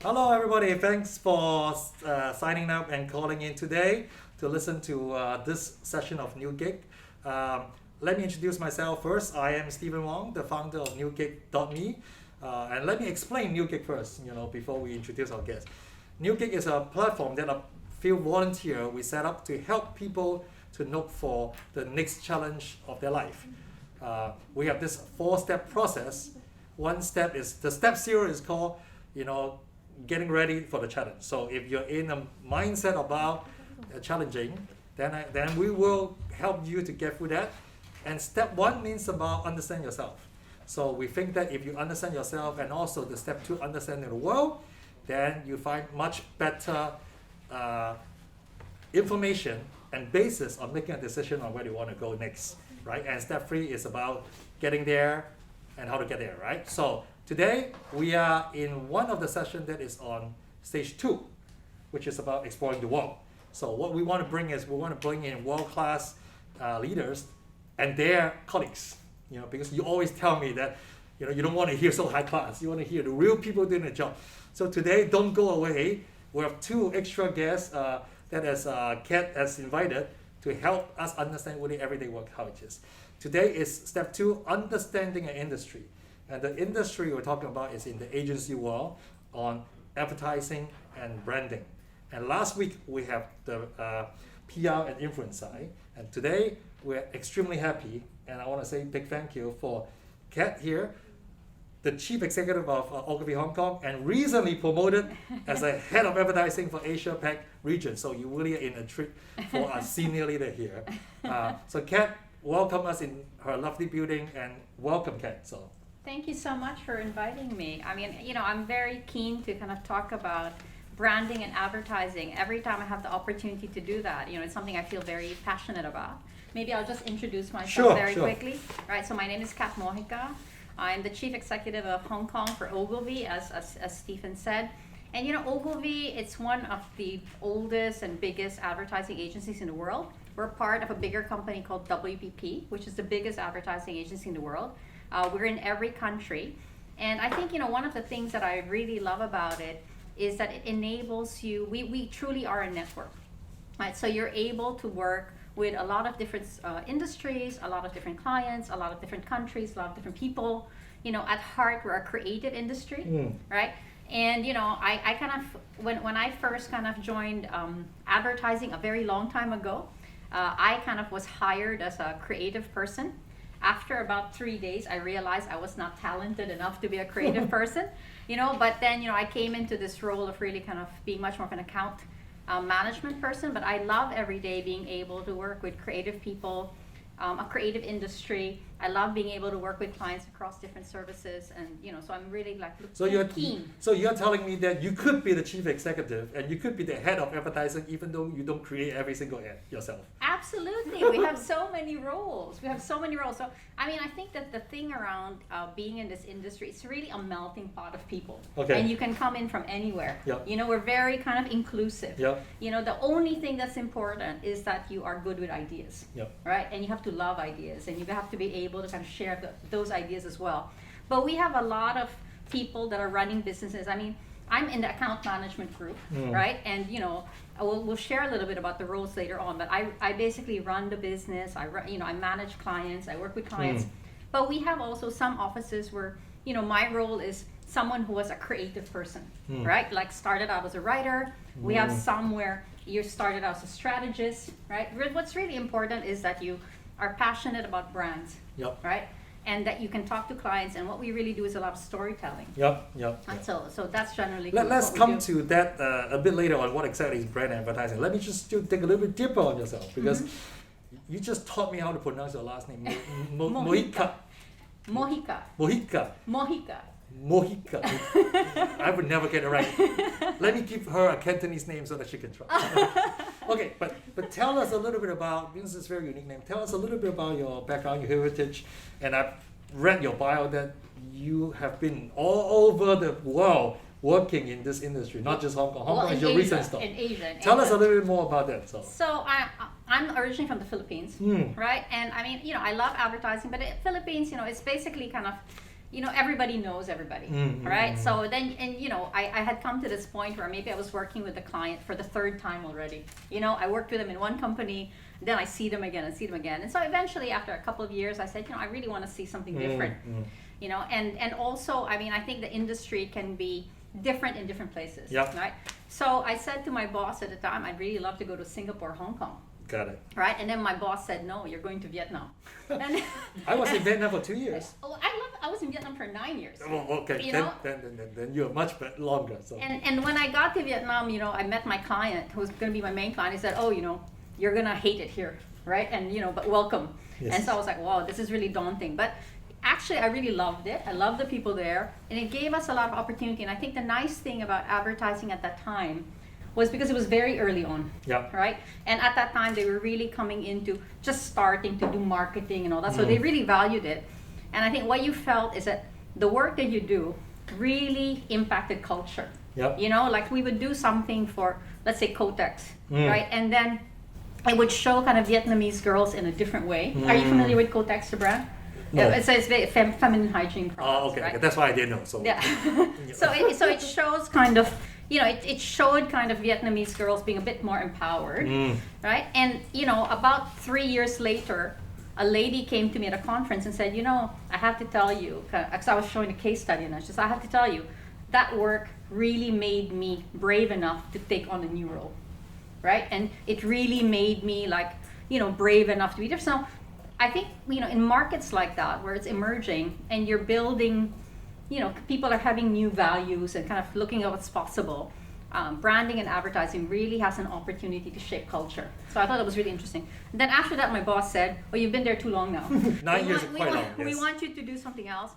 Hello, everybody. Thanks for signing up and calling in today to listen to this session of Newgig. Um, Let me introduce myself first. I am Stephen Wong, the founder of Newgig.me. And let me explain Newgig first, before we introduce our guest. Newgig is a platform that a few volunteers we set up to help people to look for the next challenge of their life. We have this 4-step process. One step is, the step 0 is called, getting ready for the challenge. So if you're in a mindset about challenging, then we will help you to get through that. And step 1 means about understand yourself. So we think that if you understand yourself and also the step 2, understanding the world, then you find much better information and basis on making a decision on where you want to go next, right? And step 3 is about getting there and how to get there, right? So today we are in one of the sessions that is on stage 2, which is about exploring the world. So what we want to bring is we want to bring in world-class leaders and their colleagues, because you always tell me that you don't want to hear so high class. You want to hear the real people doing the job. So today, don't go away. We have 2 extra guests that as Kat has invited to help us understand really everyday work, how it is. Today is step 2, understanding an industry. And the industry we're talking about is in the agency world on advertising and branding. And last week we have the PR and influence side. And today we're extremely happy, and I want to say big thank you for Kat here, the Chief Executive of Ogilvy Hong Kong, and recently promoted as a Head of Advertising for Asia Pac region. So you really are in a treat for a senior leader here. So Kat, welcome us in her lovely building, and welcome Kat. So. Thank you so much for inviting me. I mean, I'm very keen to kind of talk about branding and advertising every time I have the opportunity to do that. It's something I feel very passionate about. Maybe I'll just introduce myself very quickly. Right, so my name is Mojica. I'm the Chief Executive of Hong Kong for Ogilvy, as Stephen said. And Ogilvy, it's one of the oldest and biggest advertising agencies in the world. We're part of a bigger company called WPP, which is the biggest advertising agency in the world. We're in every country. And I think, one of the things that I really love about it is that it enables you, we truly are a network, right? So you're able to work with a lot of different industries, a lot of different clients, a lot of different countries, a lot of different people. At heart, we're a creative industry, right? And, I kind of, when I first kind of joined advertising a very long time ago, I kind of was hired as a creative person. After about 3 days, I realized I was not talented enough to be a creative person, but then, I came into this role of really kind of being much more of an account management person. But I love every day being able to work with creative people, a creative industry. I love being able to work with clients across different services, and so I'm really keen. So you're telling me that you could be the chief executive and you could be the head of advertising, even though you don't create every single ad yourself. Absolutely, we have so many roles. So I think that the thing around being in this industry, it's really a melting pot of people. Okay. And you can come in from anywhere. Yep. We're very kind of inclusive. Yep. The only thing that's important is that you are good with ideas. Yep. Right? And you have to love ideas, and you have to be able to kind of share those ideas as well. But we have a lot of people that are running businesses. I'm in the account management group, right? And we'll share a little bit about the roles later on. But I basically run the business. I manage clients. I work with clients. But we have also some offices where my role is someone who was a creative person, right? Like started out as a writer. We have some where you started out as a strategist, right? What's really important is that you are passionate about brands, right? And that you can talk to clients, and what we really do is a lot of storytelling. And so that's generally Let's come to that a bit later on what exactly is brand advertising. Let me just dig a little bit deeper on yourself, because you just taught me how to pronounce your last name. Mojica. Mojica. I would never get it right. Let me give her a Cantonese name so that she can try. Okay, but tell us a little bit about, because it's a very unique name, tell us a little bit about your background, your heritage. And I've read your bio that you have been all over the world working in this industry, not just Hong Kong. Hong Kong is your recent stop. In Asia. Tell us a little bit more about that. So I'm originally from the Philippines, right? And I love advertising, but the Philippines, it's basically kind of everybody knows everybody, right? So then, and I had come to this point where maybe I was working with the client for the third time already. I worked with them in one company, then I see them again. And so eventually, after a couple of years, I said, I really want to see something different. And also, I think the industry can be different in different places, right? So I said to my boss at the time, I'd really love to go to Singapore, Hong Kong. Got it. Right, and then my boss said, no, you're going to Vietnam. And I was in Vietnam for 2 years. Oh, I was in Vietnam for 9 years. Oh, okay. Then you're much longer. So. And when I got to Vietnam, I met my client, who was going to be my main client. He said, oh, you're going to hate it here, right? And, but welcome. Yes. And so I was like, wow, this is really daunting. But actually, I really loved it. I loved the people there. And it gave us a lot of opportunity. And I think the nice thing about advertising at that time was because it was very early on, right? And at that time, they were really coming into just starting to do marketing and all that. So they really valued it. And I think what you felt is that the work that you do really impacted culture. Like we would do something for, let's say, Kotex, right? And then it would show kind of Vietnamese girls in a different way. Are you familiar with Kotex, the brand? No. It's very feminine hygiene products. Oh, okay. Right? That's why I didn't know. So yeah. so it shows kind of, it showed kind of Vietnamese girls being a bit more empowered, right? And about 3 years later, a lady came to me at a conference and said, I have to tell you, because I was showing a case study, and she said, I have to tell you, that work really made me brave enough to take on a new role, right? And it really made me brave enough to be there. So I think, in markets like that, where it's emerging and you're building, people are having new values and kind of looking at what's possible, branding and advertising really has an opportunity to shape culture. So I thought that was really interesting. And then after that, my boss said, oh, you've been there too long now. 9 years is quite long. We want you to do something else.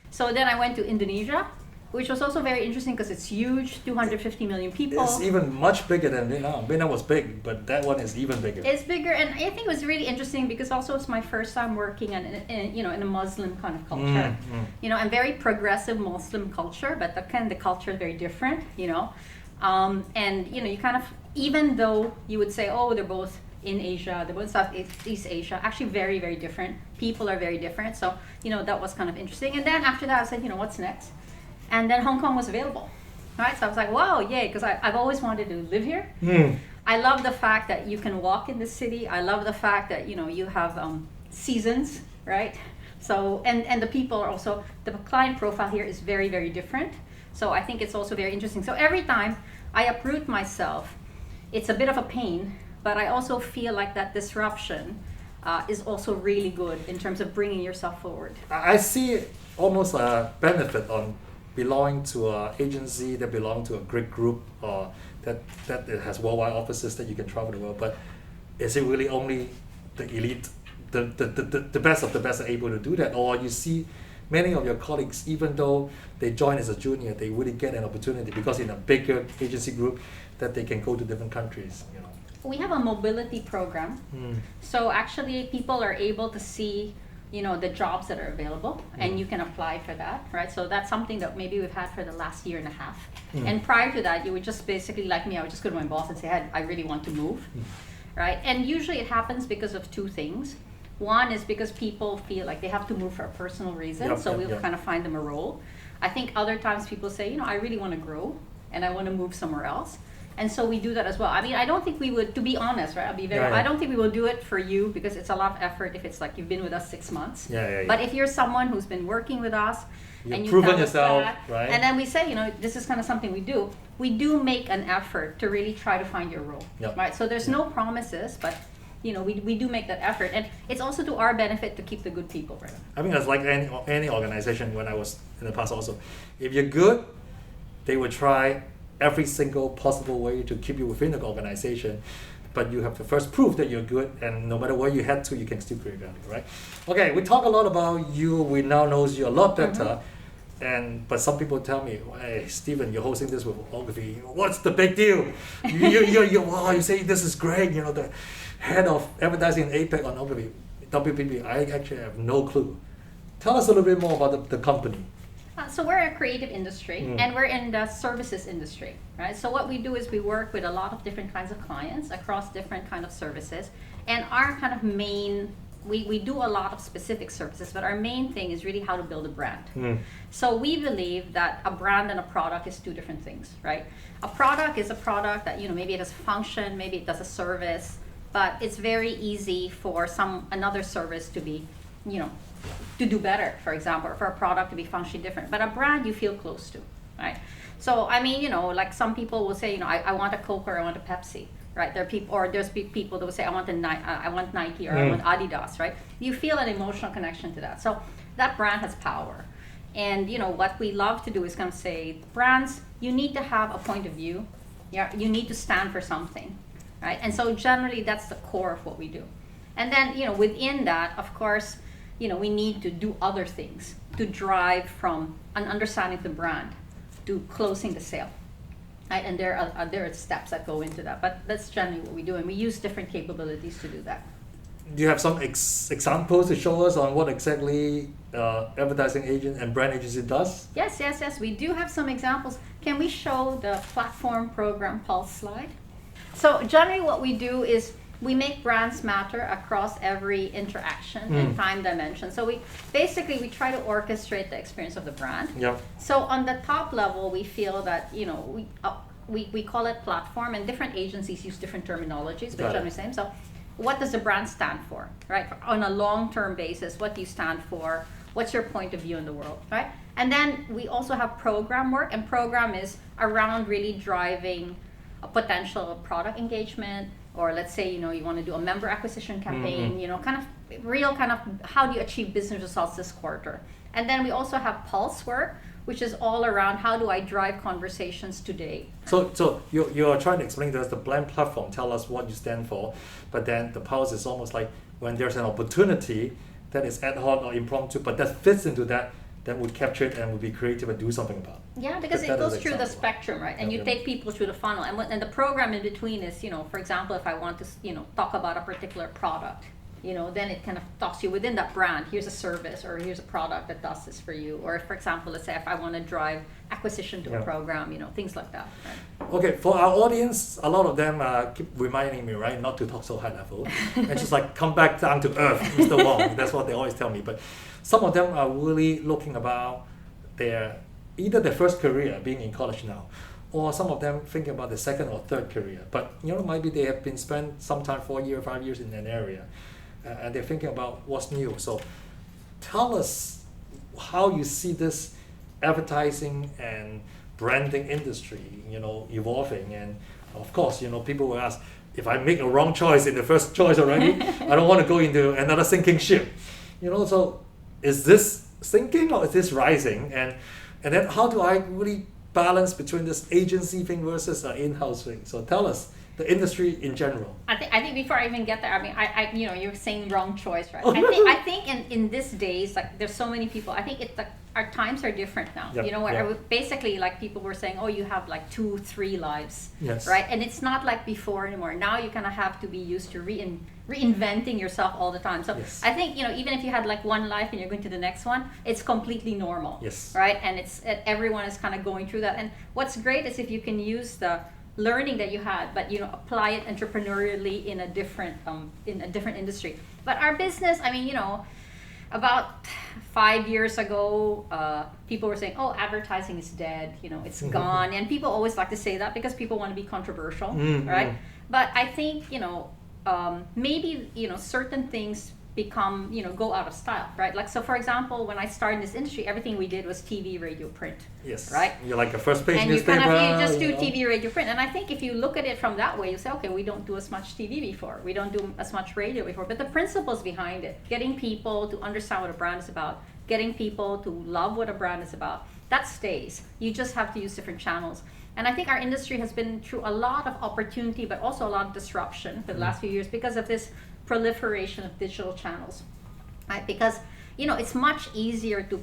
So then I went to Indonesia, which was also very interesting because it's huge, 250 million people. It's even much bigger than Vietnam. Vietnam was big, but that one is even bigger. It's bigger, and I think it was really interesting because also it's my first time working in a Muslim kind of culture. And very progressive Muslim culture, but the culture is very different, and you kind of, even though you would say, oh, they're both in Asia, they're both Southeast Asia, actually very, very different. People are very different. So, that was kind of interesting. And then after that, I said, what's next? And then Hong Kong was available, right? So I was like, wow, yay, because I've always wanted to live here. I love the fact that you can walk in the city. I love the fact that, you have seasons, right? So, and the people are also, the client profile here is very, very different. So I think it's also very interesting. So every time I uproot myself, it's a bit of a pain, but I also feel like that disruption is also really good in terms of bringing yourself forward. I see almost a benefit on belonging to an agency that belong to a great group or that it has worldwide offices that you can travel the world, but is it really only the elite, the best of the best are able to do that? Or you see many of your colleagues, even though they join as a junior, they really get an opportunity because in a bigger agency group that they can go to different countries. We have a mobility program. So actually people are able to see the jobs that are available, and you can apply for that, right? So that's something that maybe we've had for the last year and a half. And prior to that, you would just basically, like me, I would just go to my boss and say, hey, I really want to move, right? And usually it happens because of two things. One is because people feel like they have to move for a personal reason, we'll kind of find them a role. I think other times people say, I really want to grow and I want to move somewhere else. And so we do that as well. I don't think we would, to be honest, right? I don't think we will do it for you because it's a lot of effort if it's like you've been with us 6 months. But if you're someone who's been working with us and you've proven yourself, right? And then we say, this is kind of something we do make an effort to really try to find your role, right? So there's no promises, but we do make that effort, and it's also to our benefit to keep the good people, right? It's like any organization when I was in the past also. If you're good, they will try every single possible way to keep you within the organization, but you have to first prove that you're good, and no matter where you head to, you can still create value, right? Okay, we talk a lot about you. We now know you a lot better, but some people tell me, hey, Stephen, you're hosting this with Ogilvy. What's the big deal? You say this is great. The head of advertising in APAC on Ogilvy, WPP. I actually have no clue. Tell us a little bit more about the company. So we're a creative industry, and we're in the services industry, right? So what we do is we work with a lot of different kinds of clients across different kind of services, and our kind of main we do a lot of specific services, but our main thing is really how to build a brand. So we believe that a brand and a product is two different things, right? A product is a product that, maybe it has a function, maybe it does a service, but it's very easy for another service to be, to do better, for example, or for a product to be functionally different. But a brand you feel close to, right? So, I mean, like some people will say, I want a Coke or I want a Pepsi, right? There's people that will say, I want Nike or I want Adidas, right? You feel an emotional connection to that. So that brand has power. And, what we love to do is kind of say, brands, you need to have a point of view. Yeah, you need to stand for something, right? And so generally that's the core of what we do. And then, within that, of course, we need to do other things to drive from an understanding of the brand to closing the sale. Right? And there are steps that go into that, but that's generally what we do, and we use different capabilities to do that. Do you have some examples to show us on what exactly advertising agent and brand agency does? Yes, we do have some examples. Can we show the platform program pulse slide? So generally what we do is we make brands matter across every interaction and time dimension. So we try to orchestrate the experience of the brand. Yep. So on the top level, we feel that, we call it platform, and different agencies use different terminologies, but generally the same. So what does the brand stand for, right? On a long-term basis, what do you stand for? What's your point of view in the world, right? And then we also have program work, and program is around really driving a potential product engagement, or let's say, you want to do a member acquisition campaign, kind of how do you achieve business results this quarter? And then we also have pulse work, which is all around how do I drive conversations today. So you're trying to explain to us the brand platform, tell us what you stand for, but then the pulse is almost like when there's an opportunity that is ad hoc or impromptu, but that fits into that would capture it and would be creative and do something about it. Yeah, because it goes through the spectrum, right? And you take people through the funnel. And the program in between is, for example, if I want to, talk about a particular product, then it kind of talks you within that brand. Here's a service, or here's a product that does this for you. Or, for example, let's say if I want to drive acquisition to a program, things like that. Right? Okay, for our audience, a lot of them keep reminding me, right, not to talk so high level. And just like come back down to earth, Mr. Wong. That's what they always tell me. But some of them are really looking about either their first career, being in college now, or some of them thinking about the second or third career. But maybe they have been spent sometime 4 years, 5 years in an area, and they're thinking about what's new. So tell us how you see this advertising and branding industry, evolving. And of course, people will ask, if I make a wrong choice in the first choice already, I don't want to go into another sinking ship. So is this sinking or is this rising? And then how do I really balance between this agency thing versus an in-house thing? So tell us the industry in general. I think before I even get there, I mean, I you're saying wrong choice, right? I think in these days, like there's so many people. I think it's like our times are different now. Yep, basically like people were saying, oh, you have like 2, 3 lives, yes, right? And it's not like before anymore. Now you kind of have to be used to reinventing yourself all the time. So yes, I think even if you had like one life and you're going to the next one, it's completely normal, yes, right? And everyone is kind of going through that. And what's great is if you can use the learning that you had, but apply it entrepreneurially in a different industry. But our business, I mean, about 5 years ago, people were saying, oh, advertising is dead, it's gone. And people always like to say that because people want to be controversial, right? But I think, maybe, certain things become, go out of style, right? Like, so for example, when I started in this industry, everything we did was TV, radio, print. yes, right? You're like a first page And newspaper. you just do TV, radio, print. And I think if you look at it from that way, you say, okay, we don't do as much TV before. We don't do as much radio before. But the principles behind it, getting people to understand what a brand is about, getting people to love what a brand is about, that stays. You just have to use different channels. And I think our industry has been through a lot of opportunity, but also a lot of disruption for the last few years because of this proliferation of digital channels, right? Because, it's much easier to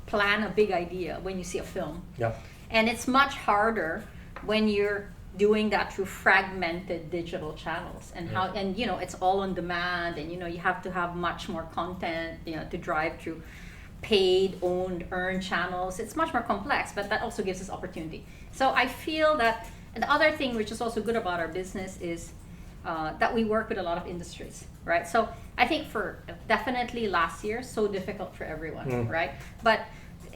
plan a big idea when you see a film. Yeah. And it's much harder when you're doing that through fragmented digital channels and it's all on demand, and you have to have much more content, to drive through paid, owned, earned channels. It's much more complex, but that also gives us opportunity. So I feel that, and the other thing which is also good about our business is that we work with a lot of industries, right? So I think for definitely last year, so difficult for everyone, right? But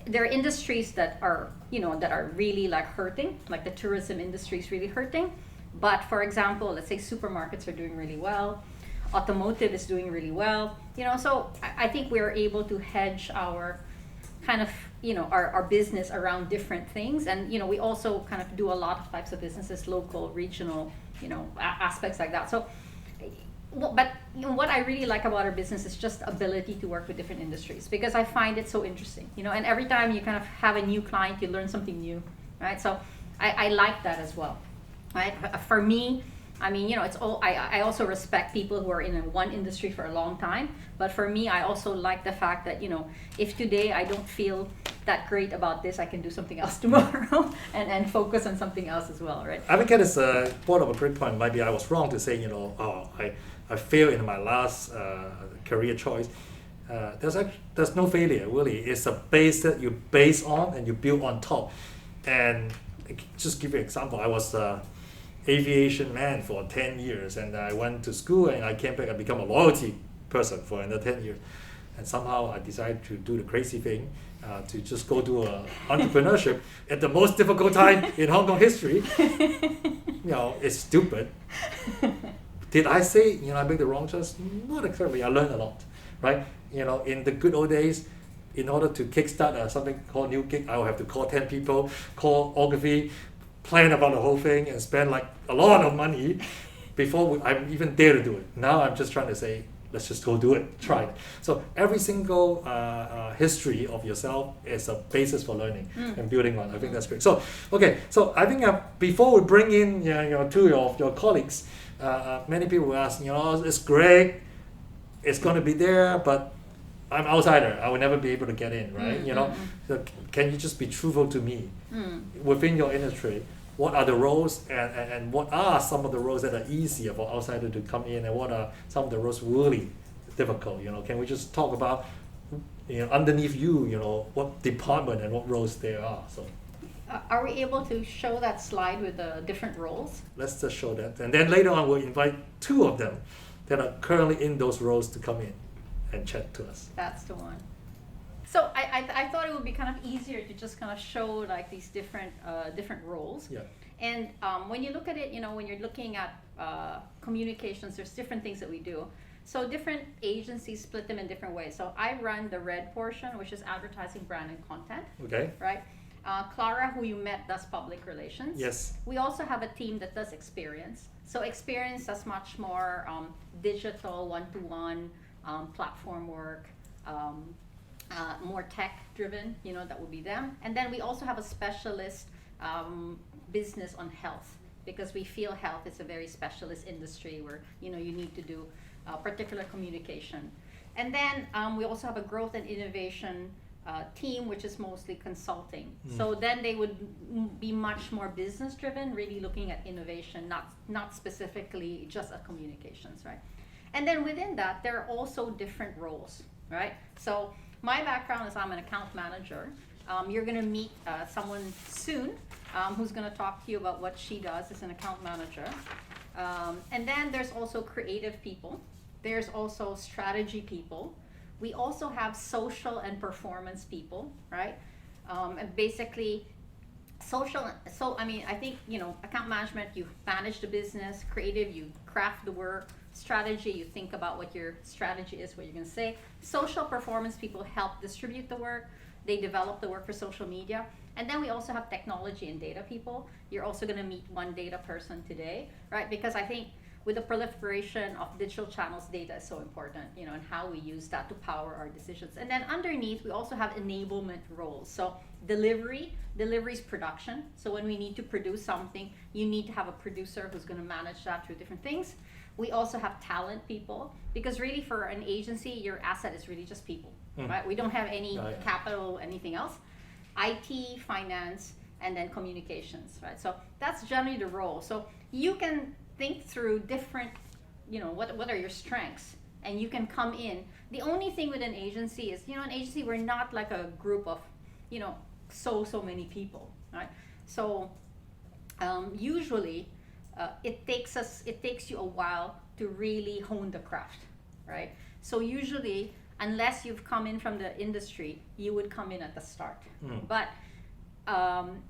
there are industries that are, that are really like hurting, like the tourism industry is really hurting. But for example, let's say supermarkets are doing really well, automotive is doing really well, so I think we're able to hedge our kind of, our business around different things. And, we also kind of do a lot of types of businesses, local, regional, aspects like that. So, but what I really like about our business is just the ability to work with different industries, because I find it so interesting, and every time you kind of have a new client, you learn something new, right? So I like that as well, right? For me, I mean, it's all, I also respect people who are in one industry for a long time, but for me, I also like the fact that, if today I don't feel that great about this, I can do something else tomorrow and focus on something else as well, right? I think that is part of a great point. Maybe I was wrong to say, I failed in my last career choice. There's no failure, really. It's a base that you base on and you build on top. And just give you an example, I was aviation man for 10 years, and I went to school and I came back and become a loyalty person for another 10 years. And somehow I decided to do the crazy thing, to just go do entrepreneurship at the most difficult time in Hong Kong history. It's stupid. Did I say, I made the wrong choice? Not exactly. I learned a lot, right? In the good old days, in order to kickstart something called Newgig, I would have to call 10 people, call Ogilvy, plan about the whole thing, and spend like a lot of money before I even dare to do it. Now I'm just trying to say, let's just go do it, try it. So every single history of yourself is a basis for learning and building on. I think that's great. So, okay, so I think before we bring in two of your colleagues, many people will ask, it's great, it's going to be there, but I'm outsider. I will never be able to get in, right? So can you just be truthful to me within your industry? What are the roles and what are some of the roles that are easier for outsider to come in, and what are some of the roles really difficult? Can we just talk about underneath you, what department and what roles there are? So. Are we able to show that slide with the different roles? Let's just show that, and then later on we'll invite two of them that are currently in those roles to come in and chat to us. That's the one. So I thought it would be kind of easier to just kind of show like these different roles. Yeah. And when you look at it, when you're looking at communications, there's different things that we do. So different agencies split them in different ways. So I run the red portion, which is advertising, brand, and content. Okay. Right. Clara, who you met, does public relations. Yes. We also have a team that does experience. So experience does much more digital, one-to-one, platform work, more tech-driven, that would be them. And then we also have a specialist business on health, because we feel health is a very specialist industry where, you need to do particular communication. And then we also have a growth and innovation team, which is mostly consulting. So then they would be much more business driven, really looking at innovation, not specifically just at communications, right? And then within that, there are also different roles, right? So my background is I'm an account manager. You're gonna meet someone soon who's gonna talk to you about what she does as an account manager. And then there's also creative people. There's also strategy people. We also have social and performance people, right? And basically, I think, account management, you manage the business. Creative, you craft the work. Strategy, you think about what your strategy is, what you're going to say. Social performance people help distribute the work. They develop the work for social media. And then we also have technology and data people. You're also going to meet one data person today, right? Because I think with the proliferation of digital channels, data is so important, and how we use that to power our decisions. And then underneath, we also have enablement roles. So delivery is production. So when we need to produce something, you need to have a producer who's going to manage that through different things. We also have talent people, because really for an agency, your asset is really just people, right? We don't have any capital, anything else. IT, finance, and then communications, right? So that's generally the role. So you can think through different, what are your strengths, and you can come in. The only thing with an agency is, an agency, we're not like a group of, so many people, right? So usually it takes you a while to really hone the craft, right? So usually, unless you've come in from the industry, you would come in at the start. But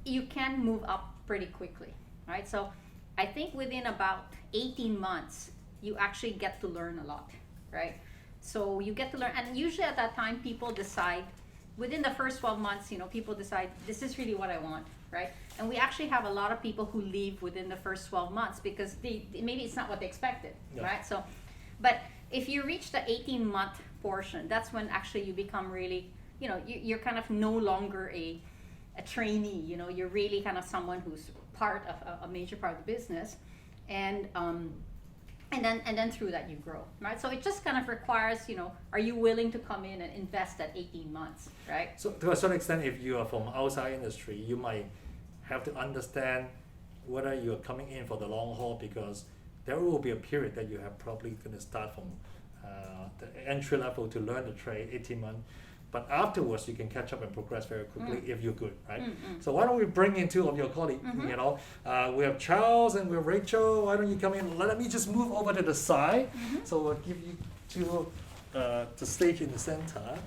you can move up pretty quickly, right? So I think within about 18 months, you actually get to learn a lot, right? So you get to learn, and usually at that time, people decide, within the first 12 months, people decide, this is really what I want, right? And we actually have a lot of people who leave within the first 12 months because maybe it's not what they expected, right? So, but if you reach the 18-month portion, that's when actually you become really, you're kind of no longer a trainee, you're really kind of someone who's part of a major part of the business, and then through that you grow, right? So it just kind of requires, are you willing to come in and invest that 18 months, right? So to a certain extent, if you are from outside industry, you might have to understand whether you are coming in for the long haul, because there will be a period that you have probably going to start from the entry level to learn the trade, 18 months. But afterwards, you can catch up and progress very quickly if you're good, right? So why don't we bring in two of your colleagues? We have Charles and we have Rachel. Why don't you come in? Let me just move over to the side. So we'll give you two the stage in the center,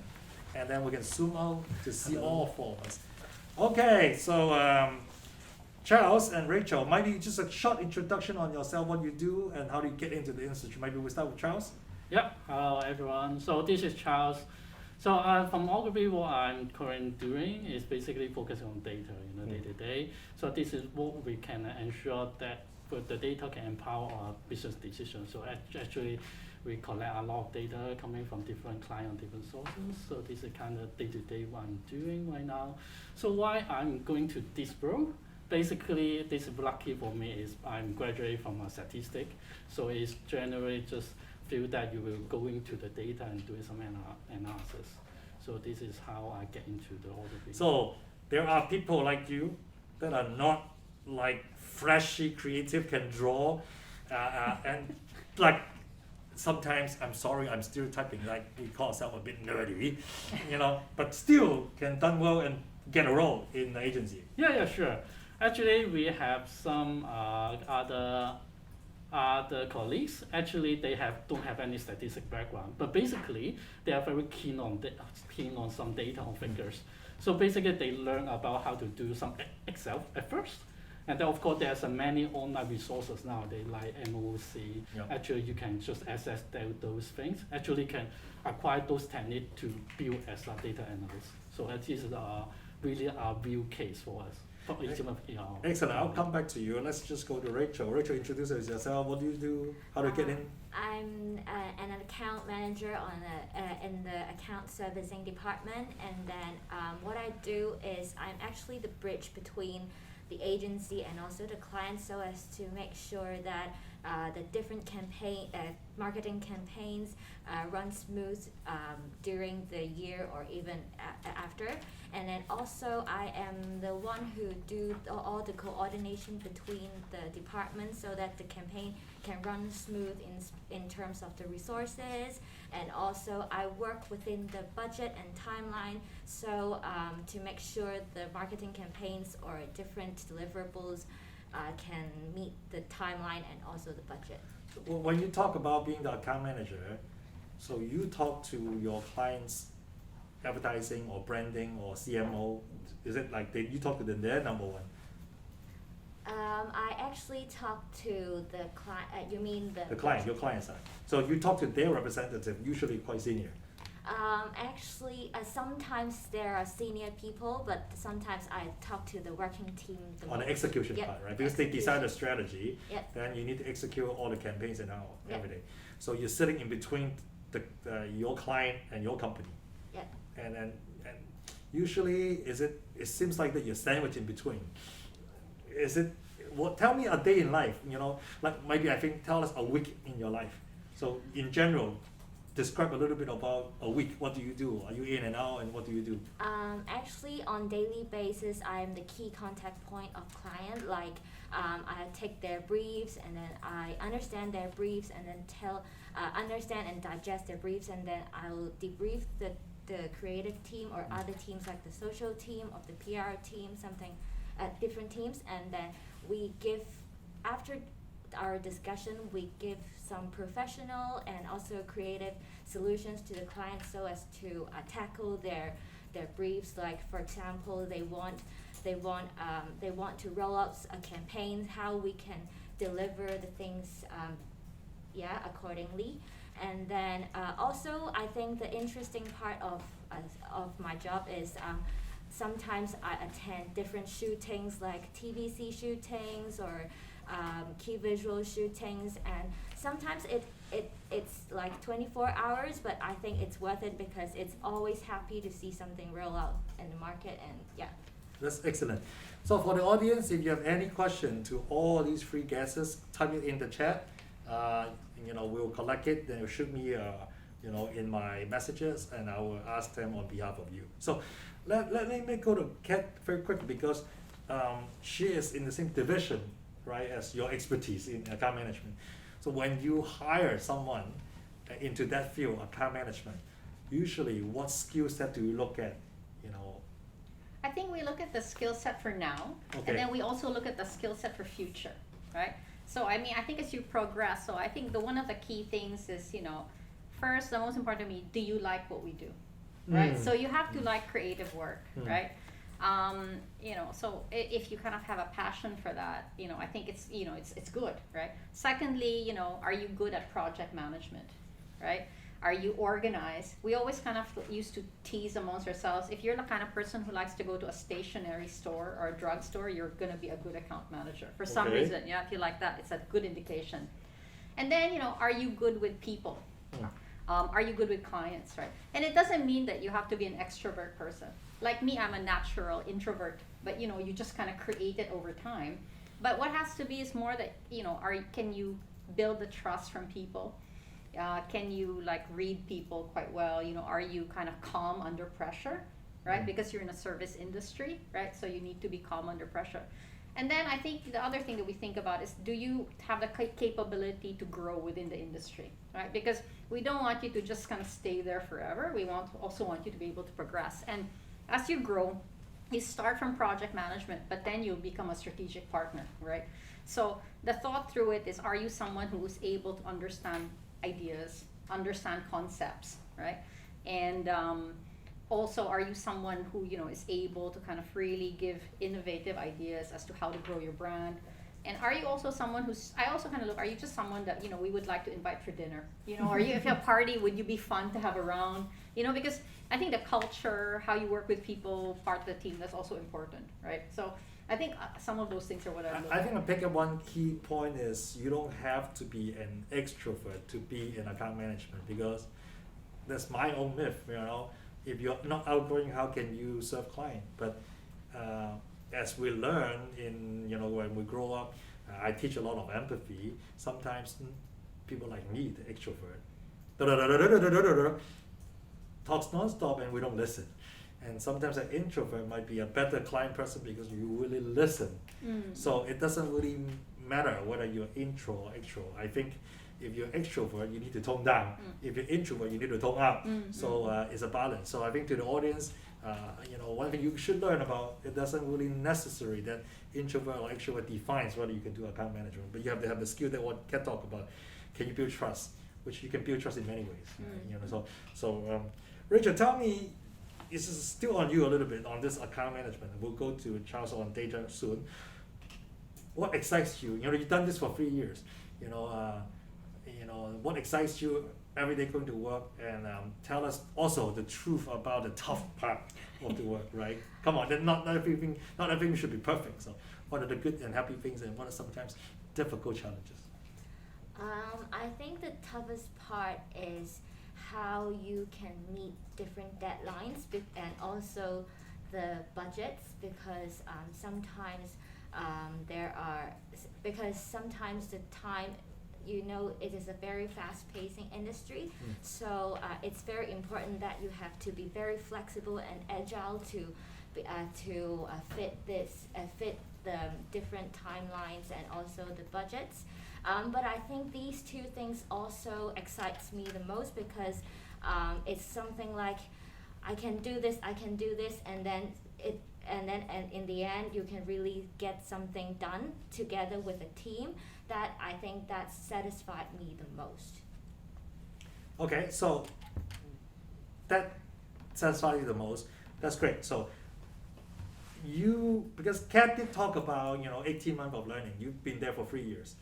and then we can zoom out to see all four of us. Okay, so Charles and Rachel, maybe just a short introduction on yourself, what you do, and how do you get into the industry. Maybe we start with Charles. Yep. Hello everyone. So this is Charles. So from Ogilvy, what I'm currently doing is basically focusing on data, day to day. So this is what we can ensure that the data can empower our business decisions. So actually, we collect a lot of data coming from different clients, different sources. So this is kind of day to day what I'm doing right now. So why I'm going to this role? Basically, this is lucky for me is I'm graduating from a statistic. So it's generally just feel that you will go into the data and do some analysis. So this is how I get into the Ogilvy. So there are people like you that are not like flashy, creative, can draw, and like sometimes, I'm sorry, I'm stereotyping, like we call ourselves a bit nerdy, but still can done well and get a role in the agency. Yeah, sure. Actually, we have some other colleagues. Actually, they don't have any statistic background, but basically they are very keen on some data or figures. So basically, they learn about how to do some Excel at first, and then of course there's many online resources now. They like MOC. Yep. Actually, you can just access those things. Actually, can acquire those techniques to build as a data analyst. So that is really a real case for us. Excellent. I'll come back to you. Let's just go to Rachel. Rachel, introduce yourself. What do you do? How to get in? I'm an account manager in the account servicing department, and then what I do is I'm actually the bridge between the agency and also the client, so as to make sure that the different marketing campaigns run smooth during the year or even after. And then also I am the one who do all the coordination between the departments so that the campaign can run smooth in terms of the resources, and also I work within the budget and timeline, so to make sure the marketing campaigns or different deliverables can meet the timeline and also the budget. Well, when you talk about being the account manager, so you talk to your clients advertising or branding or CMO, is it like you talk to them, they're number one? I actually talk to the client. You mean the client, your client side. So you talk to their representative, usually quite senior. Actually, sometimes there are senior people, but sometimes I talk to the working team. On the execution part, right? Because they decide the strategy, then you need to execute all the campaigns and everything. So you're sitting in between your client and your company. Yeah. And usually, it seems like that you're sandwiched in between. Tell me a day in life, like maybe tell us a week in your life. So in general, describe a little bit about a week. What do you do? Are you in and out, and what do you do? Actually, on daily basis, I am the key contact point of client. Like, I take their briefs, and then I understand their briefs, and then understand and digest their briefs, and then I'll debrief the creative team or other teams like the social team or the PR team, different teams, and then we give, after our discussion, we give some professional and also creative solutions to the client so as to tackle their briefs. Like for example, they want to roll out a campaign, how we can deliver the things accordingly. And then also I think the interesting part of my job is sometimes I attend different shootings like TVC shootings or key visual shootings, and sometimes it's like 24 hours, but I think it's worth it because it's always happy to see something roll out in the market. And yeah. That's excellent. So for the audience, if you have any question to all these three guests, type it in the chat. We'll collect it, then you shoot me in my messages, and I will ask them on behalf of you. So let me go to Kat very quickly, because she is in the same division, right, as your expertise in account management. So when you hire someone into that field, account management, usually what skill set do you look at? I think we look at the skill set for now, Okay. and then we also look at the skill set for future, right? So I think as you progress, so I think one of the key things is, first, the most important to me, do you like what we do, right? So you have to like creative work, right? So if you kind of have a passion for that, I think it's good, right? Secondly, are you good at project management, right? Are you organized? We always kind of used to tease amongst ourselves, if you're the kind of person who likes to go to a stationery store or a drugstore, you're going to be a good account manager. For some Okay. reason, if you like that, it's a good indication. And then, are you good with people? Are you good with clients, right? And it doesn't mean that you have to be an extrovert person. Like me, I'm a natural introvert, but you just kind of create it over time. But what has to be is more that, can you build the trust from people? Can you read people quite well? Are you kind of calm under pressure, right? Because you're in a service industry, right? So you need to be calm under pressure. And then I think the other thing that we think about is, do you have the capability to grow within the industry, right? Because we don't want you to just kind of stay there forever. We also want you to be able to progress. And as you grow, you start from project management, but then you'll become a strategic partner, right? So the thought through it is, are you someone who is able to understand ideas, understand concepts, right? And also, are you someone who is able to kind of really give innovative ideas as to how to grow your brand? And are you also someone I also kind of look, are you just someone that we would like to invite for dinner? Are you, if you have a party, would you be fun to have around? Because I think the culture, how you work with people, part of the team, that's also important, right? So I think some of those things are what I look I at. think I pick up one key point is, you don't have to be an extrovert to be in account management, because that's my own myth. If you're not outgoing, how can you serve client? But as we learn when we grow up, I teach a lot of empathy. Sometimes people like me, the extrovert, talks non-stop and we don't listen. And sometimes an introvert might be a better client person because you really listen. So it doesn't really matter whether you're intro or extro. I think if you're extrovert, you need to tone down. If you're introvert, you need to tone up. So it's a balance. So I think to the audience, one thing you should learn about, it doesn't really necessary that introvert or extrovert defines whether you can do account management, but you have to have the skill that what Kat talked about. Can you build trust? Which you can build trust in many ways. Rachel, tell me, this is still on you a little bit on this account management. We'll go to Charles on data soon. What excites you? You've done this for 3 years. What excites you every day going to work, and tell us also the truth about the tough part of the work, right? Come on, not everything should be perfect. So what are the good and happy things, and what are sometimes difficult challenges? I think the toughest part is how you can meet different deadlines and also the budgets, because sometimes sometimes the time, it is a very fast-pacing industry. So it's very important that you have to be very flexible and agile to fit the different timelines and also the budgets. But I think these two things also excites me the most, because it's something like I can do this, and then and in the end you can really get something done together with a team. That I think that satisfied me the most. Okay, so that satisfies you the most. That's great. So because Kat did talk about 18 months of learning. You've been there for 3 years.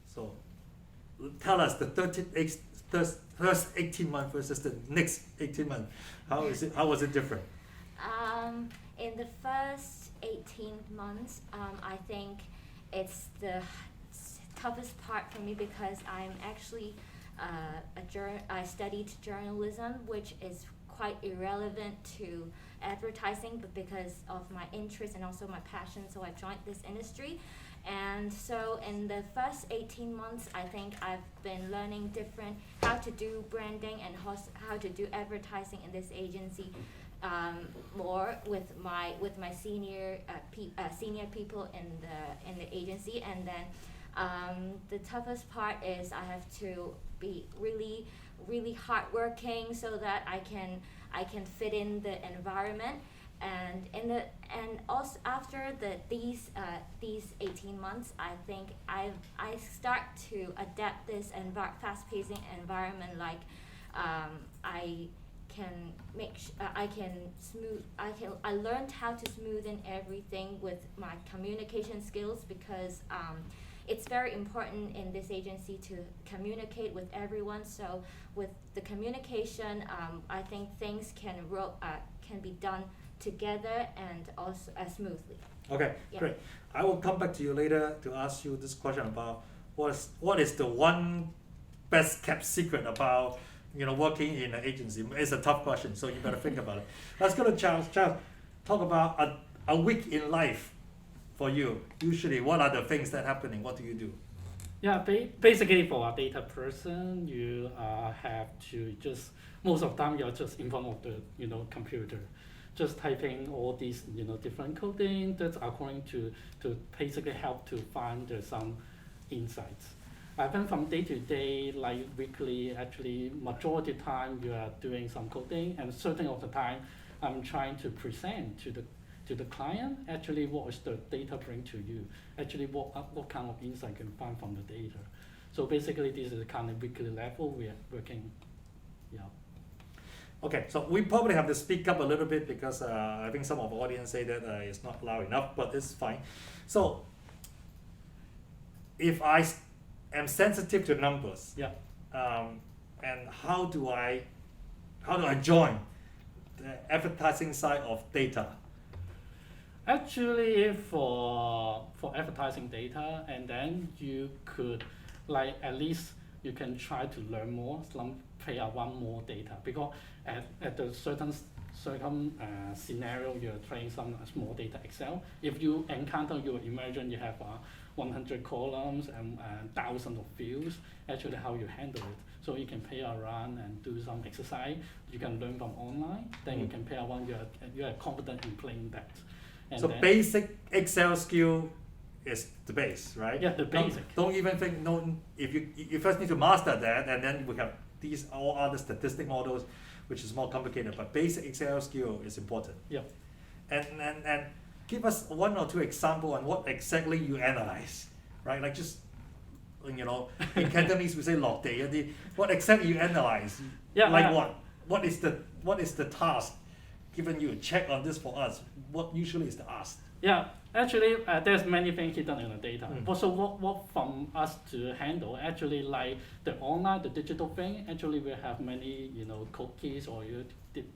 So tell us the first 18 months versus the next 18 months. How was it different? In the first 18 months, I think it's the toughest part for me because I'm actually I studied journalism, which is quite irrelevant to advertising, but because of my interest and also my passion, so I joined this industry. And so in the first 18 months, I think I've been learning how to do branding and how to do advertising in this agency more with my senior people in the agency. And then the toughest part is I have to be really hardworking so that I can fit in the environment. And also after these 18 months, I think I start to adapt this fast-paced environment. Like I learned how to smoothen everything with my communication skills because it's very important in this agency to communicate with everyone. So with the communication, I think things can be done together and also smoothly. Okay, Yeah. great. I will come back to you later to ask you this question about what is the one best kept secret about working in an agency. It's a tough question, so you better think about it. Let's go to Charles. Charles, talk about a week in life for you. Usually, what are the things that happening? What do you do? Yeah, basically for a data person, you have to most of the time you're just in front of the computer, just typing all these different coding that's according to basically help to find some insights. I think from day to day, like weekly, actually majority of the time you are doing some coding, and certain of the time I'm trying to present to the client actually what is the data bring to you, actually what kind of insight you can find from the data. So basically this is the kind of weekly level we are working. Yeah. Okay, so we probably have to speak up a little bit because I think some of the audience say that it's not loud enough, but it's fine. So if I am sensitive to numbers, Yeah. And how do I join the advertising side of data? Actually, for advertising data, and then you could at least you can try to learn more, play around more data, because at the certain scenario you're trying some small data Excel. If you encounter, you imagine you have 100 columns and thousands of fields. Actually, how you handle it. So you can play around and do some exercise. You can learn from online. Then you can play around. You are confident in playing that. And so basic Excel skill is the base, right? Yeah, the basic. Don't even think if you first need to master that, and then we have these all other statistic models, which is more complicated. But basic Excel skill is important. Yeah. And give us one or two examples on what exactly you analyze, right? Like just in Cantonese we say log data. What exactly you analyze? Yeah. Like what? What is the task given you? Check on this for us. What usually is the ask? Yeah, actually, there's many things hidden in the data. Mm. But so what from us to handle? Actually, like the online, the digital thing. Actually, we have many cookies or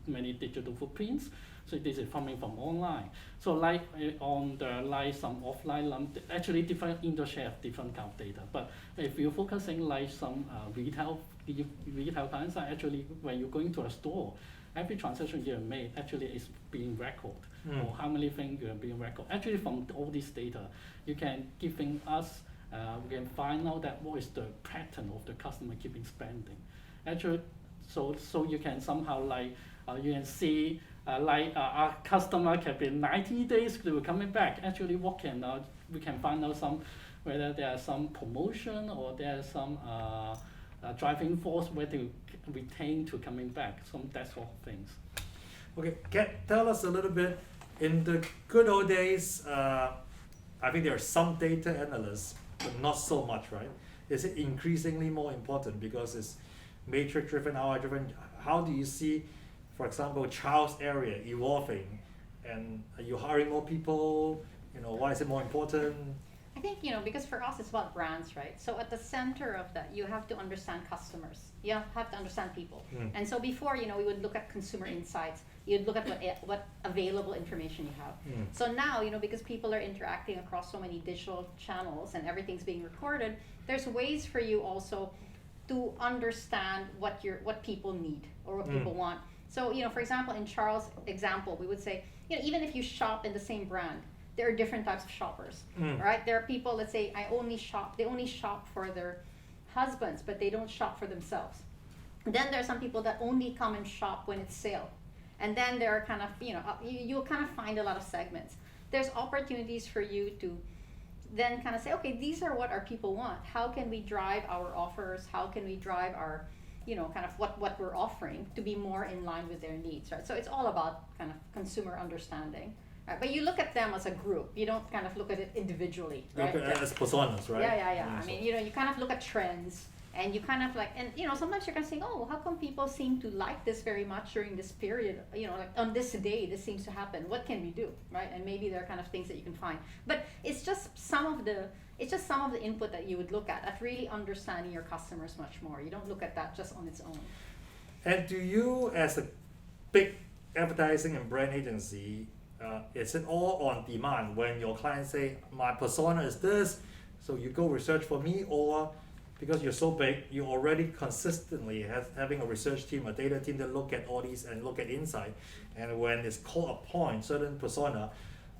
many digital footprints. So this is coming from online. So like on the some offline, actually different industry have different kind of data. But if you're focusing some retail clients, actually when you're going to a store, every transaction you have made actually is being recorded. Or how many things you are being recorded. Actually, from all this data, you can giving us, we can find out that what is the pattern of the customer keeping spending. Actually, so you can somehow you can see our customer can be 90 days to coming back. Actually, we can find out whether there are some promotion or there are some driving force where to retain to coming back. That sort of things. Okay, tell us a little bit in the good old days, I think there are some data analysts, but not so much, right? Is it increasingly more important because it's matrix driven, ROI driven? How do you see, for example, Charles area evolving? And are you hiring more people? Why is it more important? I think, because for us it's about brands, right? So at the center of that, you have to understand customers. You have to understand people. And so before, we would look at consumer insights. You'd look at what available information you have. So now, because people are interacting across so many digital channels and everything's being recorded, there's ways for you also to understand what people need or what people want. So, for example, in Charles' example, we would say, even if you shop in the same brand, there are different types of shoppers, right? There are people, let's say, they only shop for their husbands, but they don't shop for themselves. Then there are some people that only come and shop when it's sale. And then there are kind of, you'll kind of find a lot of segments. There's opportunities for you to then kind of say, okay, these are what our people want. How can we drive our offers? How can we drive our, kind of what we're offering to be more in line with their needs, right? So it's all about kind of consumer understanding. Right, but you look at them as a group. You don't kind of look at it individually, right? Okay, as personas, right? Yeah. I mean, you kind of look at trends, and you kind of sometimes you're kind of saying, oh, how come people seem to like this very much during this period? Like on this day, this seems to happen. What can we do, right? And maybe there are kind of things that you can find. But it's just some of the input that you would look at really understanding your customers much more. You don't look at that just on its own. And do you, as a big advertising and brand agency, is it all on demand when your clients say, my persona is this, so you go research for me? Or because you're so big, you already consistently having a research team, a data team that look at all these and look at insight, and when it's called upon certain persona,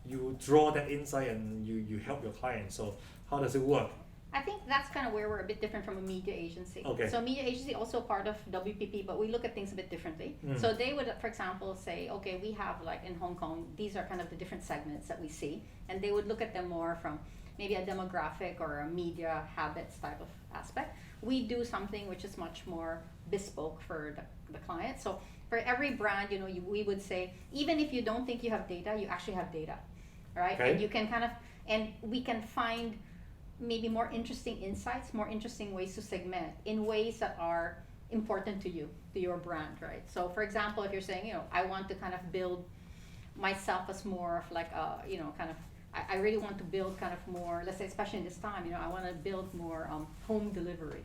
you draw that insight and you help your client. So how does it work? I think that's kind of where we're a bit different from a media agency. Okay. So media agency also part of WPP, but we look at things a bit differently. So they would, for example, say, okay, we have like in Hong Kong, these are kind of the different segments that we see, and they would look at them more from maybe a demographic or a media habits type of aspect. We do something which is much more bespoke for the client. So for every brand, we would say, even if you don't think you have data, you actually have data, right? Okay. And you can and we can find maybe more interesting insights, more interesting ways to segment in ways that are important to you, to your brand, right? So for example, if you're saying, I want to kind of build myself as more of like a, I really want to build kind of more, let's say, especially in this time, I want to build more home delivery.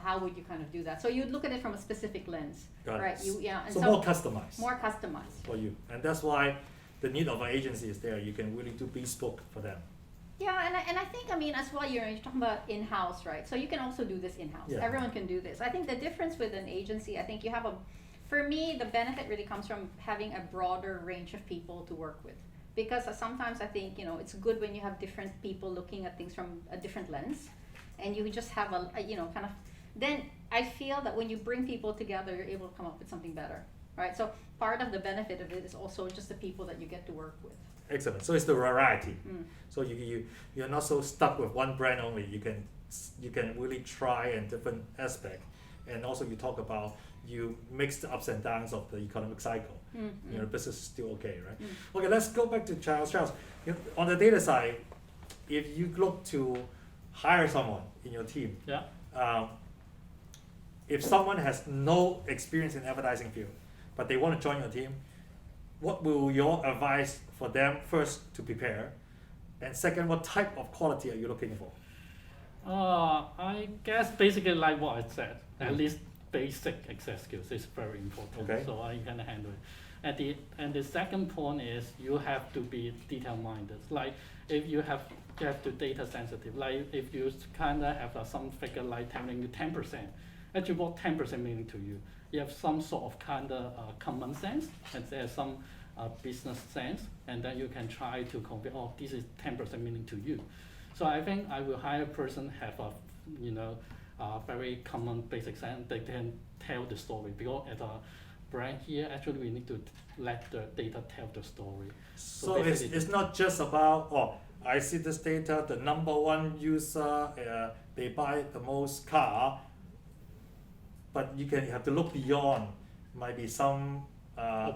How would you kind of do that? So you'd look at it from a specific lens, right? So more customized. More customized. For you. And that's why the need of an agency is there. You can really do bespoke for them. Yeah, and I think, as well, you're talking about in-house, right? So you can also do this in-house. Yeah. Everyone can do this. I think the difference with an agency, I think you have for me, the benefit really comes from having a broader range of people to work with. Because sometimes I think, it's good when you have different people looking at things from a different lens, and you just have then I feel that when you bring people together, you're able to come up with something better, right? So part of the benefit of it is also just the people that you get to work with. Excellent. So it's the variety. So you're not so stuck with one brand only. You can really try in different aspects. And also you talk about you mix the ups and downs of the economic cycle. The business is still okay, right? Okay, let's go back to Charles. Charles, on the data side, if you look to hire someone in your team, if someone has no experience in advertising field, but they want to join your team, what will your advice for them first to prepare? And second, what type of quality are you looking for? I guess basically like what I said, at least basic Excel skills is very important. Okay. So I can handle it. And the second point is you have to be detail minded. Like if you have to data sensitive. Like if you kind of have some figure like telling you 10%, actually what 10% meaning to you? You have some sort of kind of common sense, and there's some business sense, and then you can try to compare, this is 10% meaning to you. So I think I will hire a person have a very common basic sense. They can tell the story, because as a brand here, actually we need to let the data tell the story. So it's not just about, I see this data, the number one user, they buy the most car, but you have to look beyond. Might be some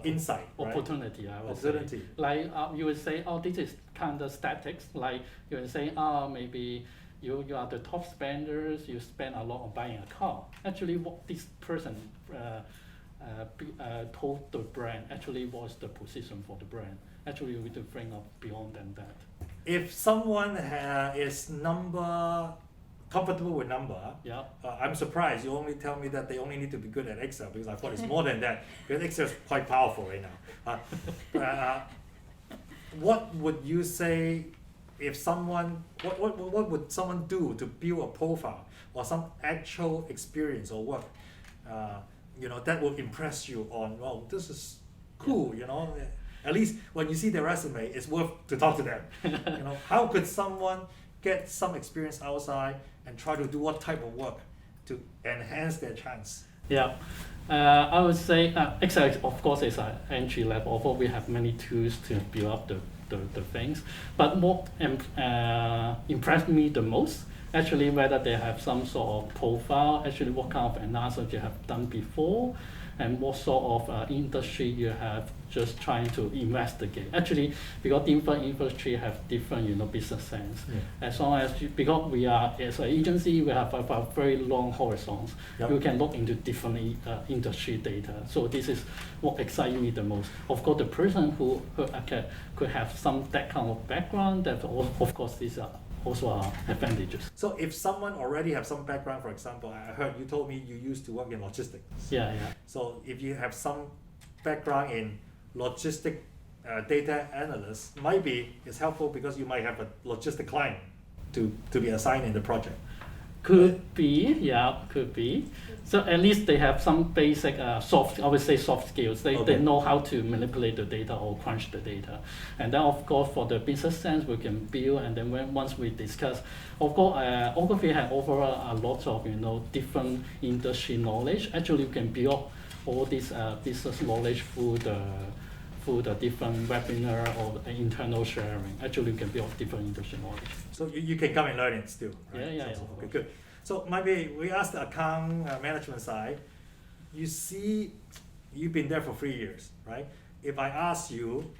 insight, right? Opportunity, I would Opportunity. say. Like you would say, oh, this is kind of statics. Like you would say, oh, maybe you are the top spenders, you spend a lot on buying a car. Actually, what this person told the brand actually was the position for the brand. Actually, we need to bring up beyond than that. If someone is comfortable with number, Yeah. I'm surprised you only tell me that they only need to be good at Excel, because I thought it's more than that, because Excel is quite powerful right now. What would you say if someone, what would someone do to build a profile or some actual experience or work, that will impress you on, oh, this is cool, At least when you see their resume, it's worth to talk to them. How could someone get some experience outside and try to do what type of work to enhance their chance? Yeah, I would say Excel, of course, is an entry level, although we have many tools to build up the things. But what impressed me the most, actually, whether they have some sort of profile, actually what kind of analysis you have done before, and what sort of industry you have just trying to investigate. Actually, because different industry have different business sense. Yeah. As long as because we are as an agency, we have a very long horizons. Yep. You can look into different industry data. So this is what excites me the most. Of course, the person who could have some that kind of background. That of course these are also are advantages. So if someone already have some background, for example, I heard you told me you used to work in logistics. Yeah. So if you have some background in logistic data analyst, might be it's helpful because you might have a logistic client to be assigned in the project. Could be. So at least they have some basic soft skills. They know how to manipulate the data or crunch the data. And then of course for the business sense we can build, and then once we discuss, of course Ogilvy have overall a lot of different industry knowledge. Actually we can build all this business knowledge through the different webinar or internal sharing. Actually we can build different industry knowledge. So you can come and learn it still, right? Yeah. Okay, good. So maybe we ask the account management side. You see, you've been there for 3 years, right? If I ask you,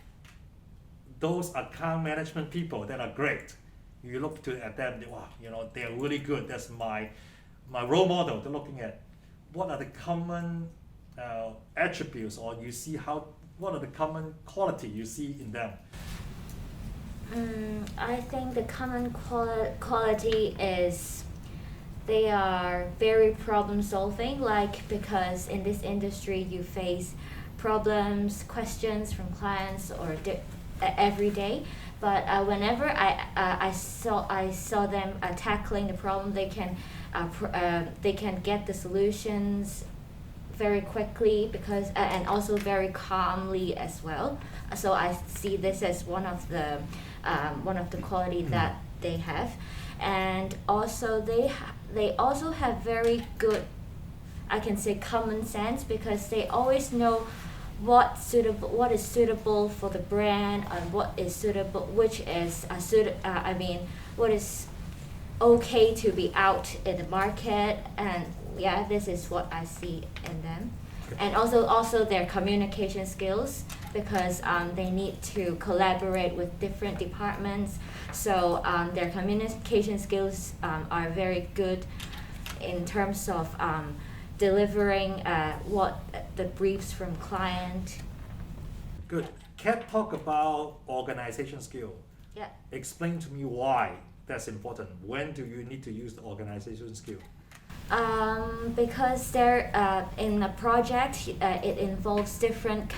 those account management people that are great, you look at them, wow, they're really good. That's my role model they're looking at. What are the common attributes, or you see what are the common quality you see in them? I think the common quality is they are very problem solving, because in this industry you face problems, questions from clients or every day. But whenever I saw them tackling the problem, they can get the solutions very quickly because and also very calmly as well. So I see this as one of the quality that they have, and also they also have very good, I can say, common sense, because they always know what is suitable for the brand and what is suitable, which is what is okay to be out in the market. And this is what I see in them. And also their communication skills, because they need to collaborate with different departments. So their communication skills are very good in terms of delivering what the briefs from client. Good. Kat, talk about organization skill. Yeah. Explain to me why that's important. When do you need to use the organization skill? Because they're in a project, it involves different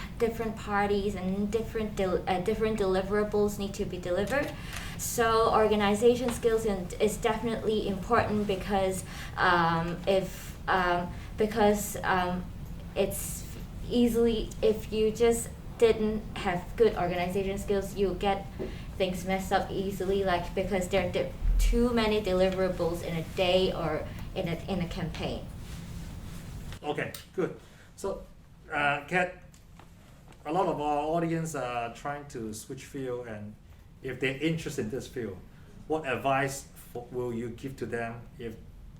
parties and different deliverables need to be delivered. So organization skills is definitely important, because it's easily, if you just didn't have good organization skills, you get things messed up easily, because there are too many deliverables in a day or in a campaign. Okay, good. So, Kat, a lot of our audience are trying to switch field, and if they're interested in this field, what advice will you give to them if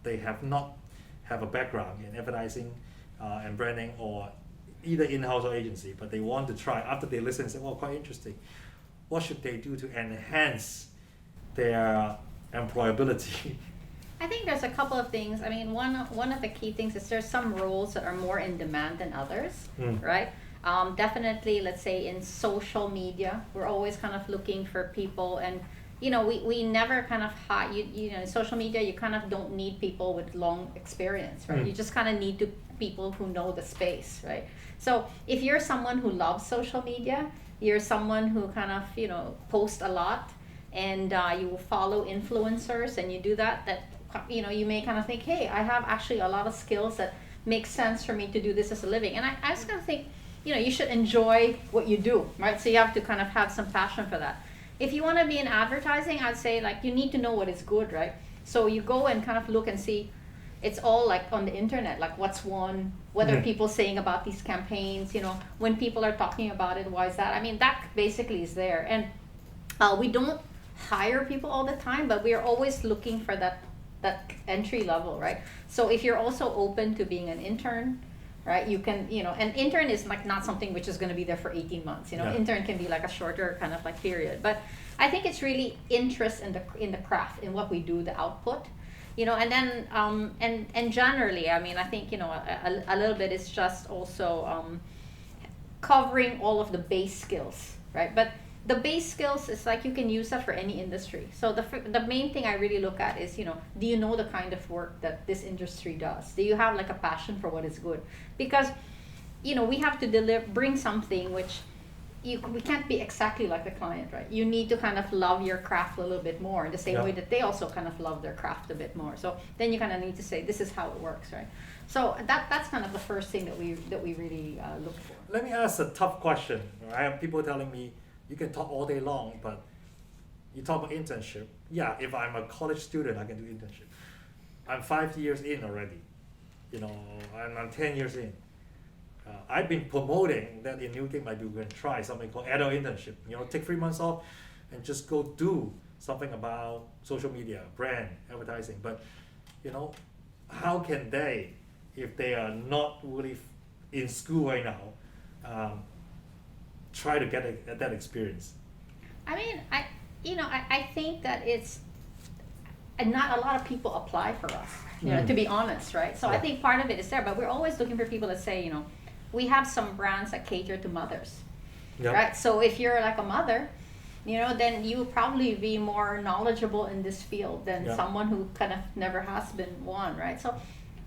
they have not have a background in advertising and branding, or either in-house or agency, but they want to try after they listen and say, "Well, quite interesting. What should they do to enhance their employability?" I think there's a couple of things. I mean, one of the key things is there's some roles that are more in demand than others, right? Definitely, let's say in social media, we're always kind of looking for people, and we never kind of in social media, you kind of don't need people with long experience, right? You just kind of need people who know the space, right? So if you're someone who loves social media, you're someone who kind of post a lot, and you follow influencers, and you do that you may kind of think, hey, I have actually a lot of skills that make sense for me to do this as a living. And I just kind of think, you should enjoy what you do, right? So you have to kind of have some passion for that. If you want to be in advertising, I'd say you need to know what is good, right? So you go and kind of look and see, it's all on the internet, what's won, what are people saying about these campaigns, when people are talking about it, why is that? I mean, that basically is there. And we don't hire people all the time, but we are always looking for that entry level, right? So if you're also open to being an intern, right, you can, an intern is not something which is going to be there for 18 months, intern can be a shorter kind of period. But I think it's really interest in the craft, in what we do, the output, and then and generally, I mean, I think a little bit is just also covering all of the base skills, right? But the base skills is you can use that for any industry. So the main thing I really look at is, do you know the kind of work that this industry does? Do you have a passion for what is good? Because, we have to bring something which we can't be exactly like the client, right? You need to kind of love your craft a little bit more in the same way that they also kind of love their craft a bit more. So then you kind of need to say, this is how it works, right? So that's kind of the first thing that we really look for. Let me ask a tough question. I have people telling me, you can talk all day long, but you talk about internship. Yeah, if I'm a college student, I can do internship. I'm 5 years in already. I'm 10 years in. I've been promoting that in Newgig, maybe we can try something called adult internship. Take 3 months off and just go do something about social media, brand, advertising. But, how can they, if they are not really in school right now, try to get that experience? I mean, I think that it's not a lot of people apply for us, to be honest, right? So I think part of it is there, but we're always looking for people that say, we have some brands that cater to mothers, right? So if you're a mother, then you will probably be more knowledgeable in this field than someone who kind of never has been one, right? So,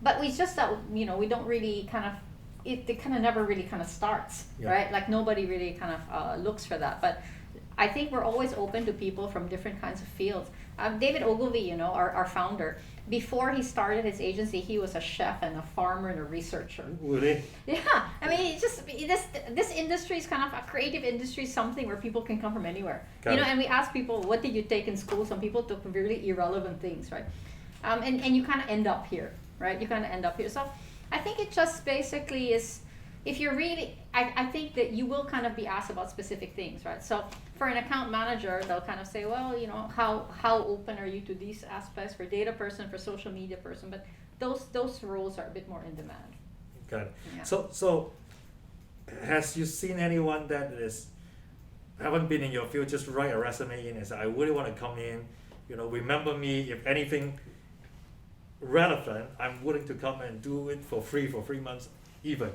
but we just we don't really kind of, it kind of never really kind of starts, right? Nobody really kind of looks for that. But I think we're always open to people from different kinds of fields. David Ogilvy, our founder, before he started his agency, he was a chef and a farmer and a researcher. Really? Yeah, I mean, this industry is kind of a creative industry, something where people can come from anywhere. And we ask people, what did you take in school? Some people took really irrelevant things, right? And you kind of end up here, right? You kind of end up here. So I think it just basically is, if you're really, I think that you will kind of be asked about specific things, right? So for an account manager, they'll kind of say, well, how open are you to these aspects? For data person, for social media person, but those roles are a bit more in demand. Got it. Yeah. So has you seen anyone that haven't been in your field, just write a resume in and say, I really want to come in, remember me, if anything relevant, I'm willing to come and do it for free for 3 months even.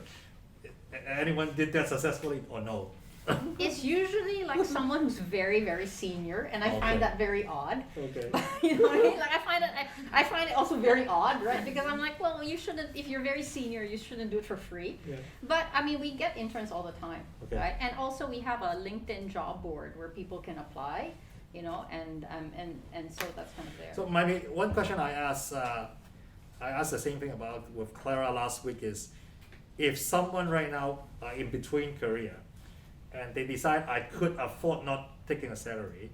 Anyone did that successfully or no? It's usually someone who's very, very senior, and I find that very odd. Okay. You know what I mean? I find it also very odd, right? Because I'm well, you shouldn't, if you're very senior, you shouldn't do it for free. Yeah. But I mean, we get interns all the time, right? And also we have a LinkedIn job board where people can apply, and so that's kind of there. So one question I asked the same thing about with Clara last week is, if someone right now are in between career and they decide I could afford not taking a salary,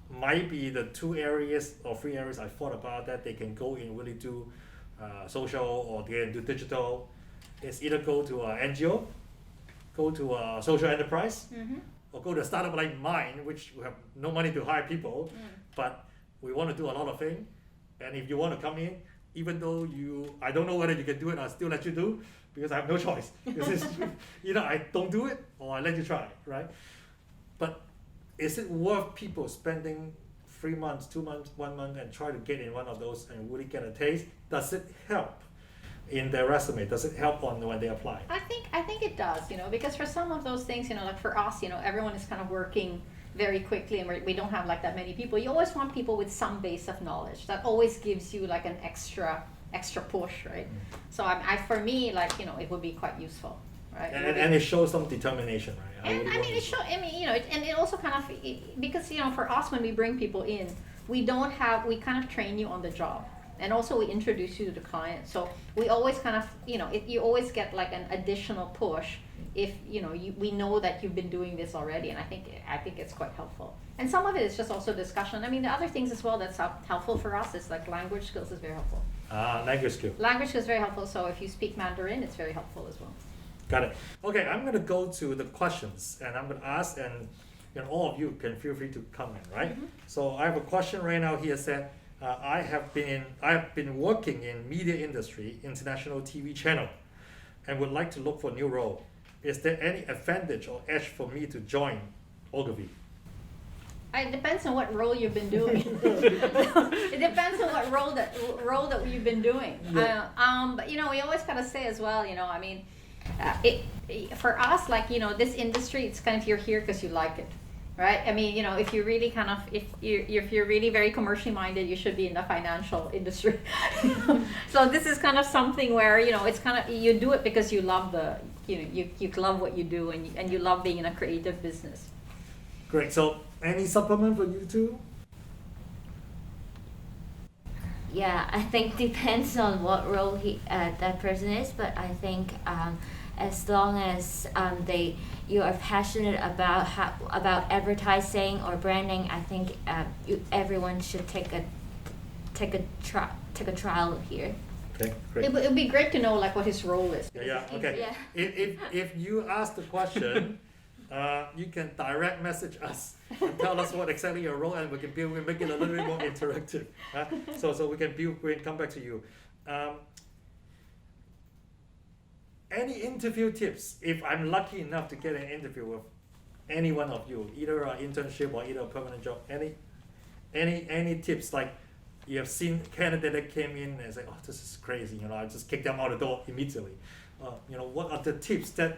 might be the 2 areas or 3 areas I thought about that they can go in, really do social, or they can do digital, is either go to an NGO, go to a social enterprise, or go to a startup like mine, which we have no money to hire people, but we want to do a lot of things. And if you want to come in, even though I don't know whether you can do it, I'll still let you do. because I have no choice. This is either I don't do it or I let you try, right? But is it worth people spending 3 months, 2 months, 1 month and try to get in one of those and really get a taste? Does it help in their resume? Does it help on when they apply? I think it does, because for some of those things, like for us, everyone is kind of working very quickly and we don't have like that many people. You always want people with some base of knowledge. That always gives you like an extra push, right? So for me, like, it would be quite usful, right? And it shows some determination, right? And I mean, and it also kind of, because, for us, when we bring people in, we kind of train you on the job. And also we introduce you to the client. So we always kind of, you always get like an additional push if, we know that you've been doing this already. And I think it's quite helpful. And some of it is just also discussion. I mean, the other things as well that's helpful for us is like language skills is very helpful. Language skill. Language skills is very helpful. So if you speak Mandarin, it's very helpful as well. Got it. Okay, I'm going to go to the questions and I'm going to ask, and all of you can feel free to comment, right? Mm-hmm. So I have a question right now here said, I have been working in media industry, international TV channel, and would like to look for a new role. Is there any advantage or edge for me to join Ogilvy? It depends on what role you've been doing. It depends on what role that you've been doing. Yeah. But we always kind of say as well, I mean, for us, like, this industry, it's kind of you're here because you like it, right? I mean, if you really kind of, if you're really very commercially minded, you should be in the financial industry. So this is kind of something where, it's kind of, you do it because you love you love what you do and you love being in a creative business. Great. So any supplement for you too? Yeah, I think depends on what role that person is, but I think as long as you are passionate about advertising or branding, I think everyone should take a trial here. Okay, great. It would be great to know like what his role is. Yeah. Okay. Yeah. If you ask the question, you can direct message us and tell us what exactly your role, and we make it a little bit more interactive. So we can come back to you. Any interview tips? If I'm lucky enough to get an interview with any one of you, either an internship or either a permanent job, any tips? Like you have seen candidate that came in and say, "Oh, this is crazy," I just kick them out the door immediately. What are the tips that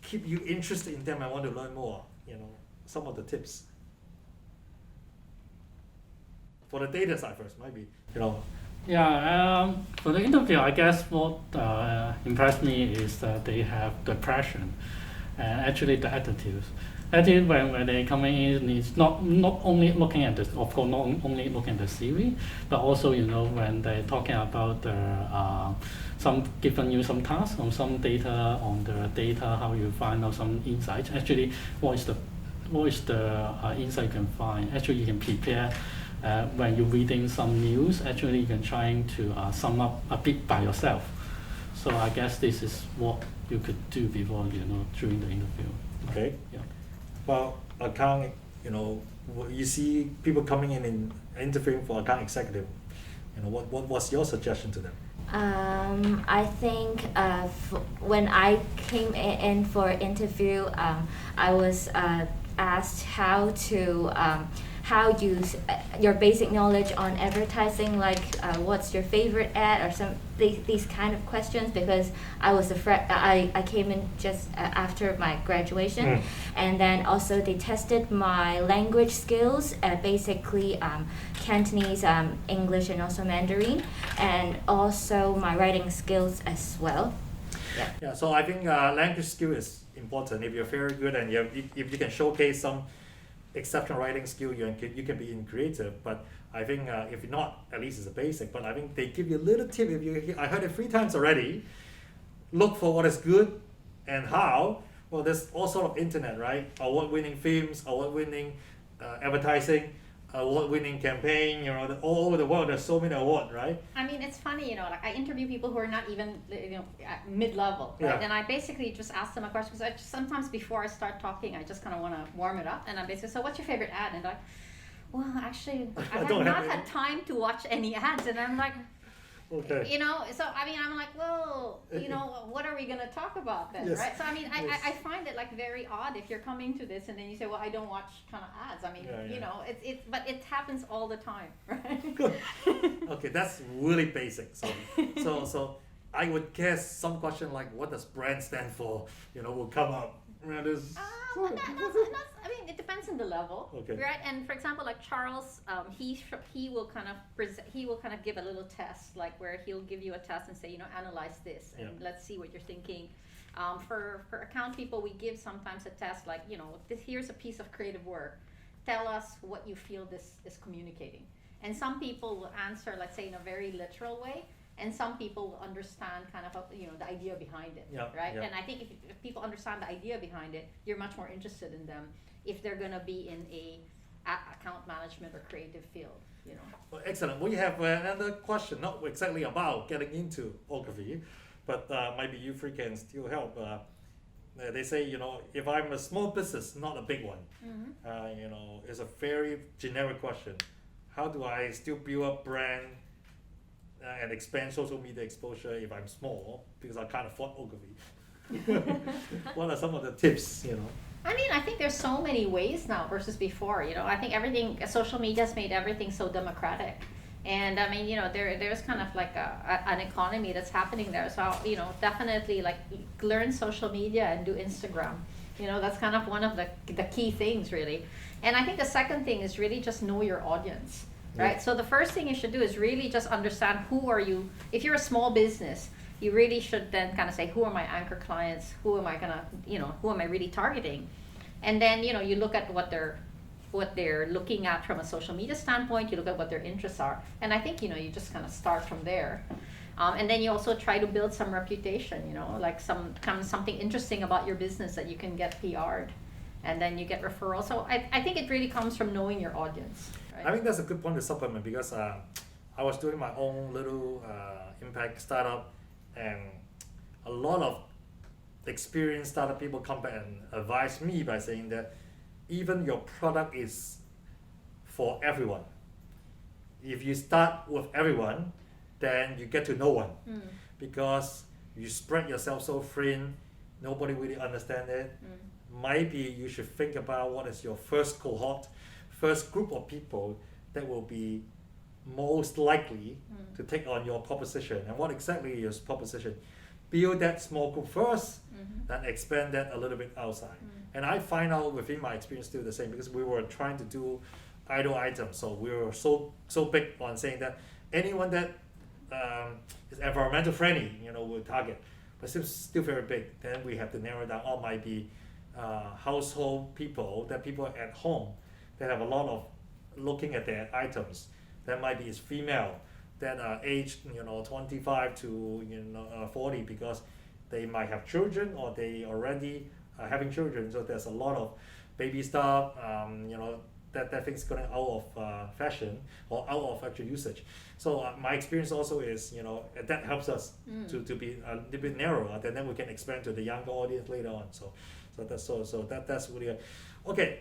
keep you interested in them and want to learn more? Some of the tips. For the data side first, maybe. Yeah, for the interview, I guess what impressed me is that they have the passion and actually the attitudes. Attitude when they coming in is not only looking at not only looking at the CV, but also when they're talking about some giving you some tasks on some data how you find out some insights. Actually, what is the insight you can find? Actually, you can prepare. When you're reading some news, actually you can try to sum up a bit by yourself. So I guess this is what you could do before, during the interview. Okay. Yeah. Well, account, you see people coming in and interviewing for account executive. What was your suggestion to them? I think when I came in for interview, I was asked how your basic knowledge on advertising, like what's your favorite ad, or these kind of questions, because I came in just after my graduation. And then also they tested my language skills, basically Cantonese, English, and also Mandarin, and also my writing skills as well. Yeah, so I think language skill is important. If you're very good and if you can showcase some exceptional writing skill, you can be in creative. But I think if not, at least it's a basic. But I think they give you a little tip. I heard it 3 times already. Look for what is good and how. Well, there's all sort of internet, right? Award-winning films, award-winning advertising, award-winning campaign. All over the world, there's so many awards, right? I mean, it's funny, like I interview people who are not even, at mid-level, right? Yeah. And I basically just ask them a question, because sometimes before I start talking, I just kind of want to warm it up, and I basically, so what's your favorite ad? And well, actually, I have not had time to watch any ads, and I'm like, Okay. You know, so I mean, I'm like, well, you know, what are we gonna talk about then, Yes. right? So I mean, Yes. I find it like very odd if you're coming to this and then you say, well, I don't watch kind of ads. I mean, Yeah, yeah. you know, but it happens all the time, right? Okay, that's really basic. So I would guess some question like, what does brand stand for? You know, will come up. Yeah, there's- I mean, it depends on the level, Okay. right? And for example, like Charles, he will kind of give a little test, like where he'll give you a test and say, you know, analyze this and Yeah. let's see what you're thinking. For account people, we give sometimes a test, like, you know, here's a piece of creative work. Tell us what you feel this is communicating. And some people will answer, let's say, in a very literal way. And some people will understand kind of, you know, the idea behind it, Yeah, right? yeah. And I think if people understand the idea behind it, you're much more interested in them if they're gonna be in a account management or creative field, you know. Well, excellent. We have another question, not exactly about getting into Ogilvy, but maybe you three can still help. They say, you know, if I'm a small business, not a big one, you know, it's a very generic question. How do I still build up brand and expand social media exposure if I'm small? Because I can't afford Ogilvy. What are some of the tips, you know? I mean, I think there's so many ways now versus before, you know. I think social media has made everything so democratic. And I mean, you know, there's kind of like an economy that's happening there. So, you know, definitely like learn social media and do Instagram. You know, that's kind of one of the key things, really. And I think the second thing is really just know your audience, right? Yeah. So the first thing you should do is really just understand who are you. If you're a small business, you really should then kind of say, who are my anchor clients? Who am I gonna, you know, who am I really targeting? And then, you know, you look at what they're looking at from a social media standpoint, you look at what their interests are. And I think, you know, you just kind of start from there. And then you also try to build some reputation, you know, like something interesting about your business that you can get PR'd. And then you get referrals. So I think it really comes from knowing your audience. Right? I think that's a good point to supplement because I was doing my own little impact startup, and a lot of experienced startup people come back and advise me by saying that even your product is for everyone. If you start with everyone, then you get to no one because you spread yourself so thin, nobody really understands it. Maybe you should think about what is your first cohort, first group of people that will be most likely to take on your proposition, and what exactly is your proposition. Build that small group first, then expand that a little bit outside. And I find out within my experience still the same, because we were trying to do idle items, so we were so big on saying that anyone that is environmental friendly, you know, we'll target, but still very big. Then we have to narrow down. Or might be household people, that people at home that have a lot of looking at their items. That might be is female that are aged, you know, 25 to 40, because they might have children or they already are having children. So there's a lot of baby stuff, you know, that thing's going out of fashion or out of actual usage. So my experience also is, you know, that helps us to be a little bit narrower, and then we can expand to the younger audience later on. So that's really okay.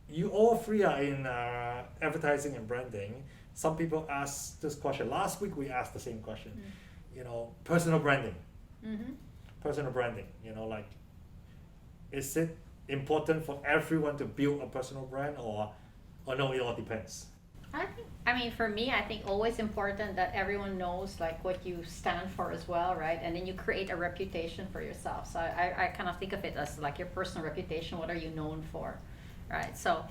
You all three are in advertising and branding. Some people ask this question. Last week we asked the same question. You know, personal branding. Personal branding. You know, like, is it important for everyone to build a personal brand, or no? It all depends. I mean, for me, I think always important that everyone knows like what you stand for as well, right? And then you create a reputation for yourself. So I kind of think of it as like your personal reputation. What are you known for, right? So,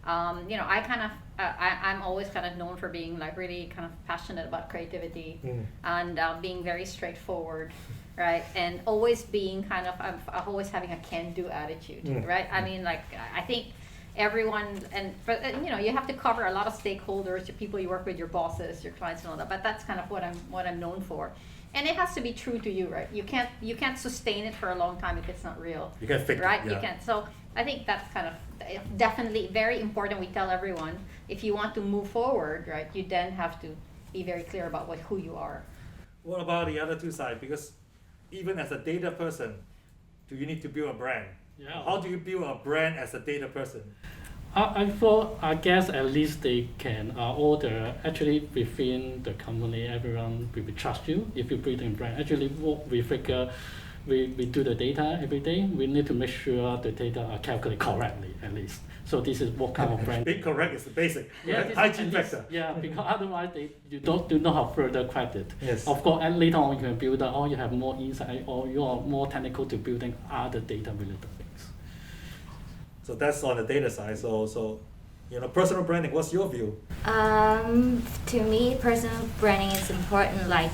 you know, I'm always kind of known for being like really kind of passionate about creativity and being very straightforward, right? And always being kind of, I'm always having a can-do attitude, right? I mean, like, I think everyone, and you know, you have to cover a lot of stakeholders, your people you work with, your bosses, your clients, and all that. But that's kind of what I'm known for, and it has to be true to you, right? You can't sustain it for a long time if it's not real. You can fake right? it. Yeah. You can't. So I think that's kind of definitely very important. We tell everyone, if you want to move forward, right, you then have to be very clear about who you are. What about the other two sides? Because even as a data person, do you need to build a brand? Yeah. How do you build a brand as a data person? I guess at least they can order actually within the company. Everyone will trust you if you build a brand. Actually, what we figure, we do the data every day. We need to make sure the data are calculated correctly at least. So this is what kind of brand. Being correct is the basic. Yeah, right? this is Hygiene at least- factor. Yeah, because otherwise you do not have further credit. Yes. Of course, and later on you can build or you have more insight or you are more technical to building other data related things. So that's on the data side. So personal branding. What's your view? To me, personal branding is important. Like,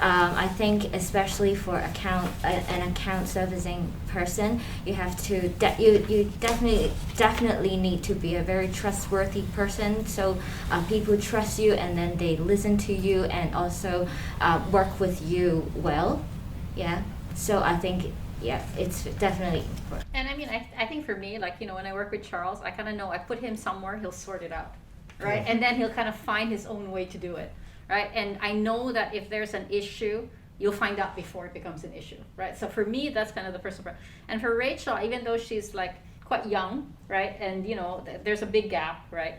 I think especially for an account servicing person, you have to you definitely need to be a very trustworthy person. So people trust you, and then they listen to you, and also work with you well. Yeah. So I think it's definitely important. And I mean, I think for me, like, when I work with Charles, I kind of know I put him somewhere, he'll sort it out, right? Yeah. And then he'll kind of find his own way to do it, right? And I know that if there's an issue, you'll find out before it becomes an issue, right? So for me, that's kind of the personal brand. And for Rachel, even though she's like quite young, right? And there's a big gap, right?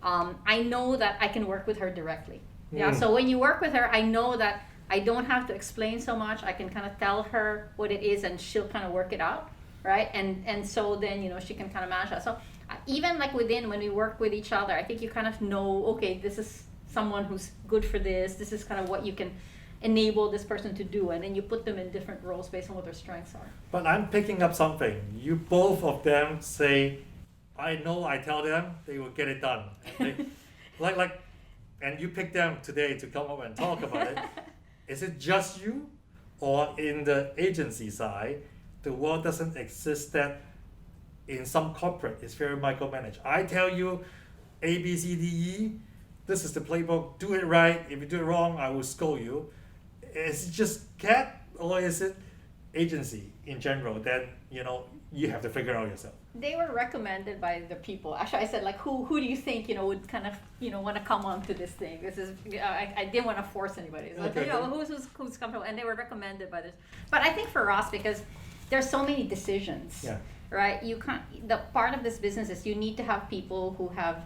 I know that I can work with her directly. Yeah. So when you work with her, I know that I don't have to explain so much. I can kind of tell her what it is, and she'll kind of work it out, right? And so then she can kind of manage that. So even like when we work with each other, I think you kind of know, okay, this is someone who's good for this. This is kind of what you can enable this person to do, and then you put them in different roles based on what their strengths are. But I'm picking up something. You both of them say, I know. I tell them, they will get it done. And and you pick them today to come up and talk about it. Is it just you, or in the agency side, the world doesn't exist that in some corporate it's very micromanaged? I tell you, A, B, C, D, E, this is the playbook, do it right. If you do it wrong, I will scold you. Is it just CAT, or is it agency in general that you have to figure out yourself? They were recommended by the people. Actually, I said, like, who do you think would kind of want to come on to this thing? This is I didn't want to force anybody. So Okay. Who's comfortable, and they were recommended by this. But I think for us, because there's so many decisions, Yeah. right? You can't. The part of this business is you need to have people who have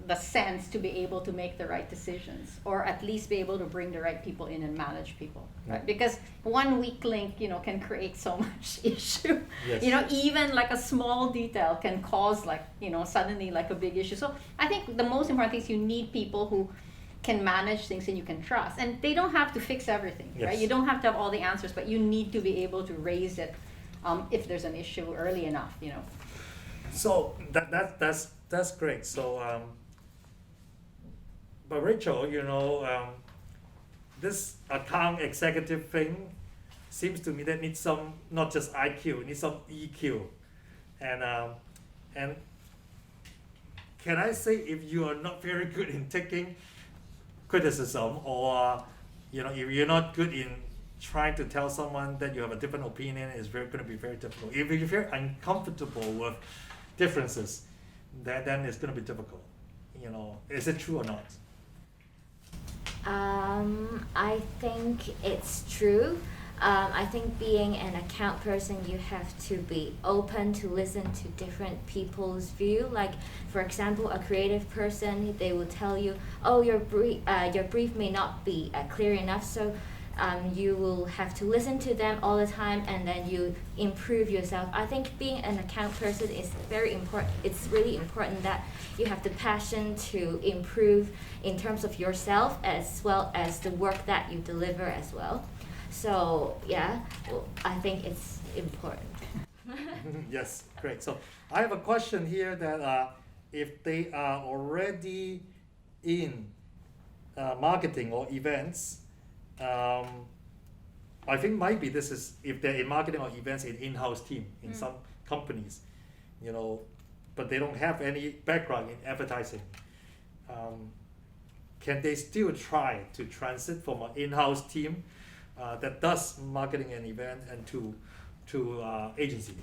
the sense to be able to make the right decisions, or at least be able to bring the right people in and manage people, right? Because one weak link, can create so much issue. Yes. Even like a small detail can cause suddenly like a big issue. So I think the most important thing is you need people who can manage things and you can trust. And they don't have to fix everything, right? Yes. You don't have to have all the answers, but you need to be able to raise it if there's an issue early enough, So that's great. So, but Rachel, this account executive thing seems to me that needs some, not just IQ, needs some EQ. And can I say, if you are not very good in taking criticism, or if you're not good in trying to tell someone that you have a different opinion, it's going to be very difficult. If you're uncomfortable with differences, then it's going to be difficult. Is it true or not? I think it's true. I think being an account person, you have to be open to listen to different people's view. Like, for example, a creative person, they will tell you, oh, your brief may not be clear enough, so you will have to listen to them all the time, and then you improve yourself. I think being an account person is very important. It's really important that you have the passion to improve in terms of yourself as well as the work that you deliver as well. So I think it's important. Yes, great. So I have a question here that if they are already in marketing or events, I think might be this is if they're in marketing or events in-house team in some companies, but they don't have any background in advertising. Can they still try to transit from an in-house team that does marketing and event and to agency?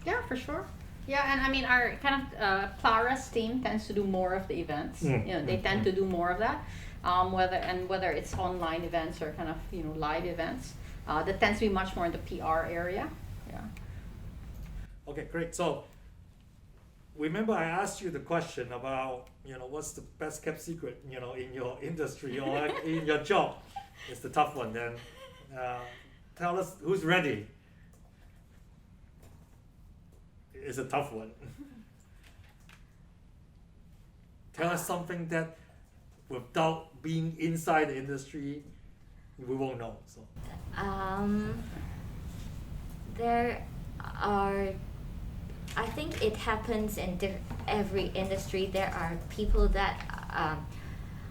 Yeah, for sure. Yeah, and I mean our kind of Clara's team tends to do more of the events. They tend to do more of that. Whether it's online events or kind of live events, that tends to be much more in the PR area. Yeah. Okay, great. So remember I asked you the question about, what's the best kept secret, in your industry or in your job. It's the tough one. Then tell us who's ready. It's a tough one. Tell us something that without being inside the industry, we won't know. So. There are, I think it happens in every industry. There are people that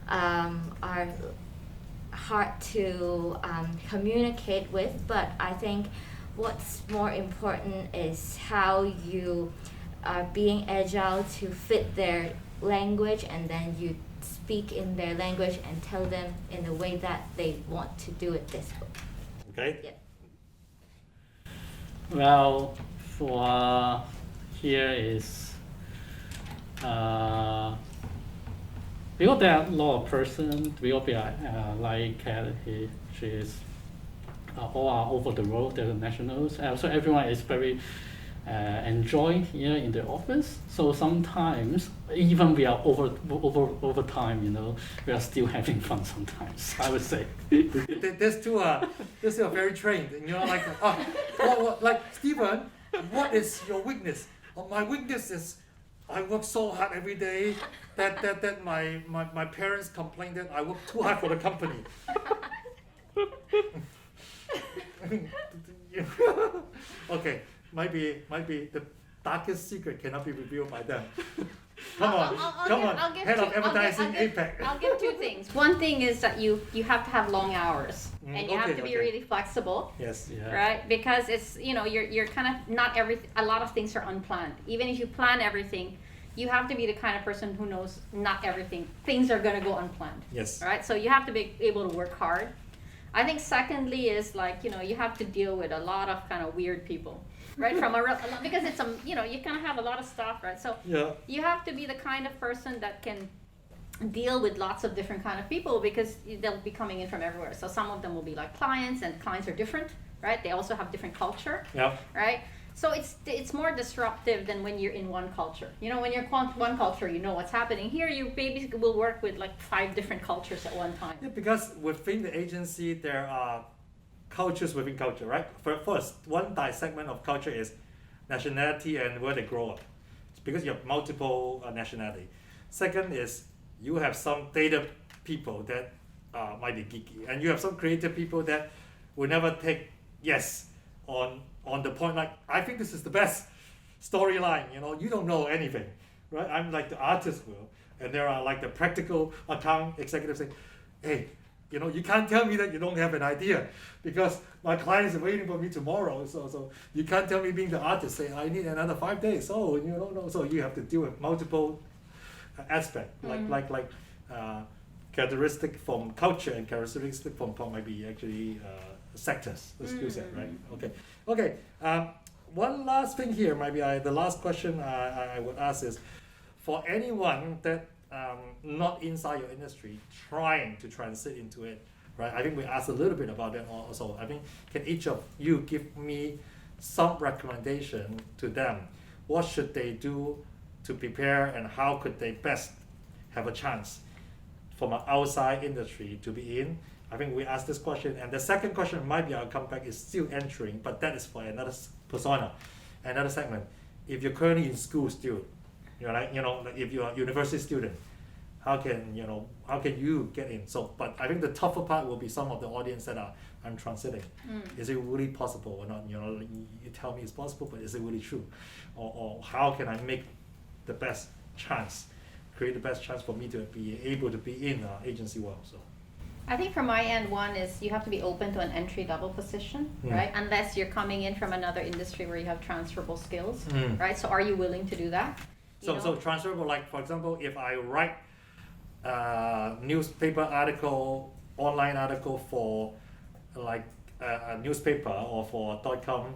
are hard to communicate with, but I think what's more important is how you are being agile to fit their language, and then you speak in their language and tell them in the way that they want to do it this way. Okay. Yeah. Well, for here is because there are a lot of persons, because we are like she is all are over the world, they're nationals. So everyone is very enjoy here in the office. So sometimes even we are over time, we are still having fun sometimes, I would say. These two are very trained. And like, like Stephen, what is your weakness? Oh, my weakness is I work so hard every day that my parents complain that I work too hard for the company. Okay, might be the darkest secret cannot be revealed by them. Come on, head of advertising APAC. I'll give two things. One thing is that you have to have long hours, and you have to be really flexible. Yes. Yeah. Right, because it's you're kind of not a lot of things are unplanned. Even if you plan everything, you have to be the kind of person who knows not everything. Things are gonna go unplanned. Yes. Right, so you have to be able to work hard. I think secondly is you have to deal with a lot of kind of weird people, right? Because it's you kind of have a lot of stuff, right? So Yeah. you have to be the kind of person that can deal with lots of different kind of people, because they'll be coming in from everywhere. So some of them will be like clients, and clients are different, right? They also have different culture, Yeah. right? So it's more disruptive than when you're in one culture. When you're one culture, you know what's happening. Here, you basically will work with like 5 different cultures at one time. Yeah, because within the agency, there are cultures within culture, right? First, one segment of culture is nationality and where they grow up. It's because you have multiple nationality. Second is you have some data people that might be geeky, and you have some creative people that will never take yes on the point, like, I think this is the best storyline, you don't know anything, right? I'm like the artist will, and there are like the practical account executives saying, hey, you can't tell me that you don't have an idea, because my client is waiting for me tomorrow, so you can't tell me being the artist, say, I need another 5 days, so you don't know, so you have to deal with multiple aspects, like characteristic from culture and characteristic from maybe actually sectors, the skill set, right? Okay. One last thing here, maybe the last question I would ask is, for anyone that not inside your industry trying to transit into it, right? I think we asked a little bit about that also. I think, can each of you give me some recommendation to them? What should they do to prepare, and how could they best have a chance from an outside industry to be in? I think we asked this question, and the second question might be, I'll come back, is still entering, but that is for another persona, another segment. If you're currently in school still, like if you're a university student, how can you get in? So, but I think the tougher part will be some of the audience that I'm transiting. Is it really possible or not? You tell me it's possible, but is it really true? Or how can I make the best chance, create the best chance for me to be able to be in agency world? So. I think from my end, one is you have to be open to an entry-level position, right? Unless you're coming in from another industry where you have transferable skills, right? So are you willing to do that? So transferable, like for example, if I write a newspaper article, online article for like a newspaper or for .com,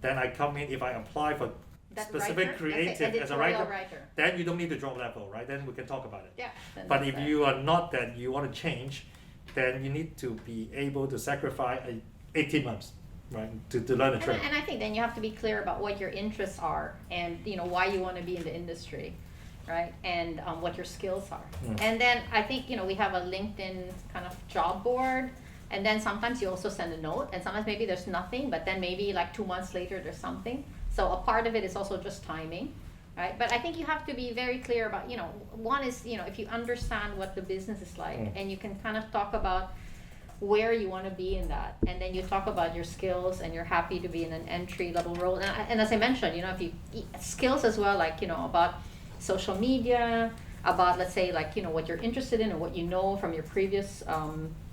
then I come in, if I apply for specific creative as a writer, then you don't need to drop level, right? Then we can talk about it. Yeah. But if you are not that, you want to change, then you need to be able to sacrifice 18 months right? To learn a trade. And I think then you have to be clear about what your interests are and why you want to be in the industry, right? And what your skills are. And then I think we have a LinkedIn kind of job board, and then sometimes you also send a note, and sometimes maybe there's nothing, but then maybe like 2 months later there's something. So a part of it is also just timing, right? But I think you have to be very clear about one is if you understand what the business is like, and you can kind of talk about where you want to be in that, and then you talk about your skills, and you're happy to be in an entry level role, and as I mentioned, if you skills as well, like about social media, about let's say like what you're interested in or what you know from your previous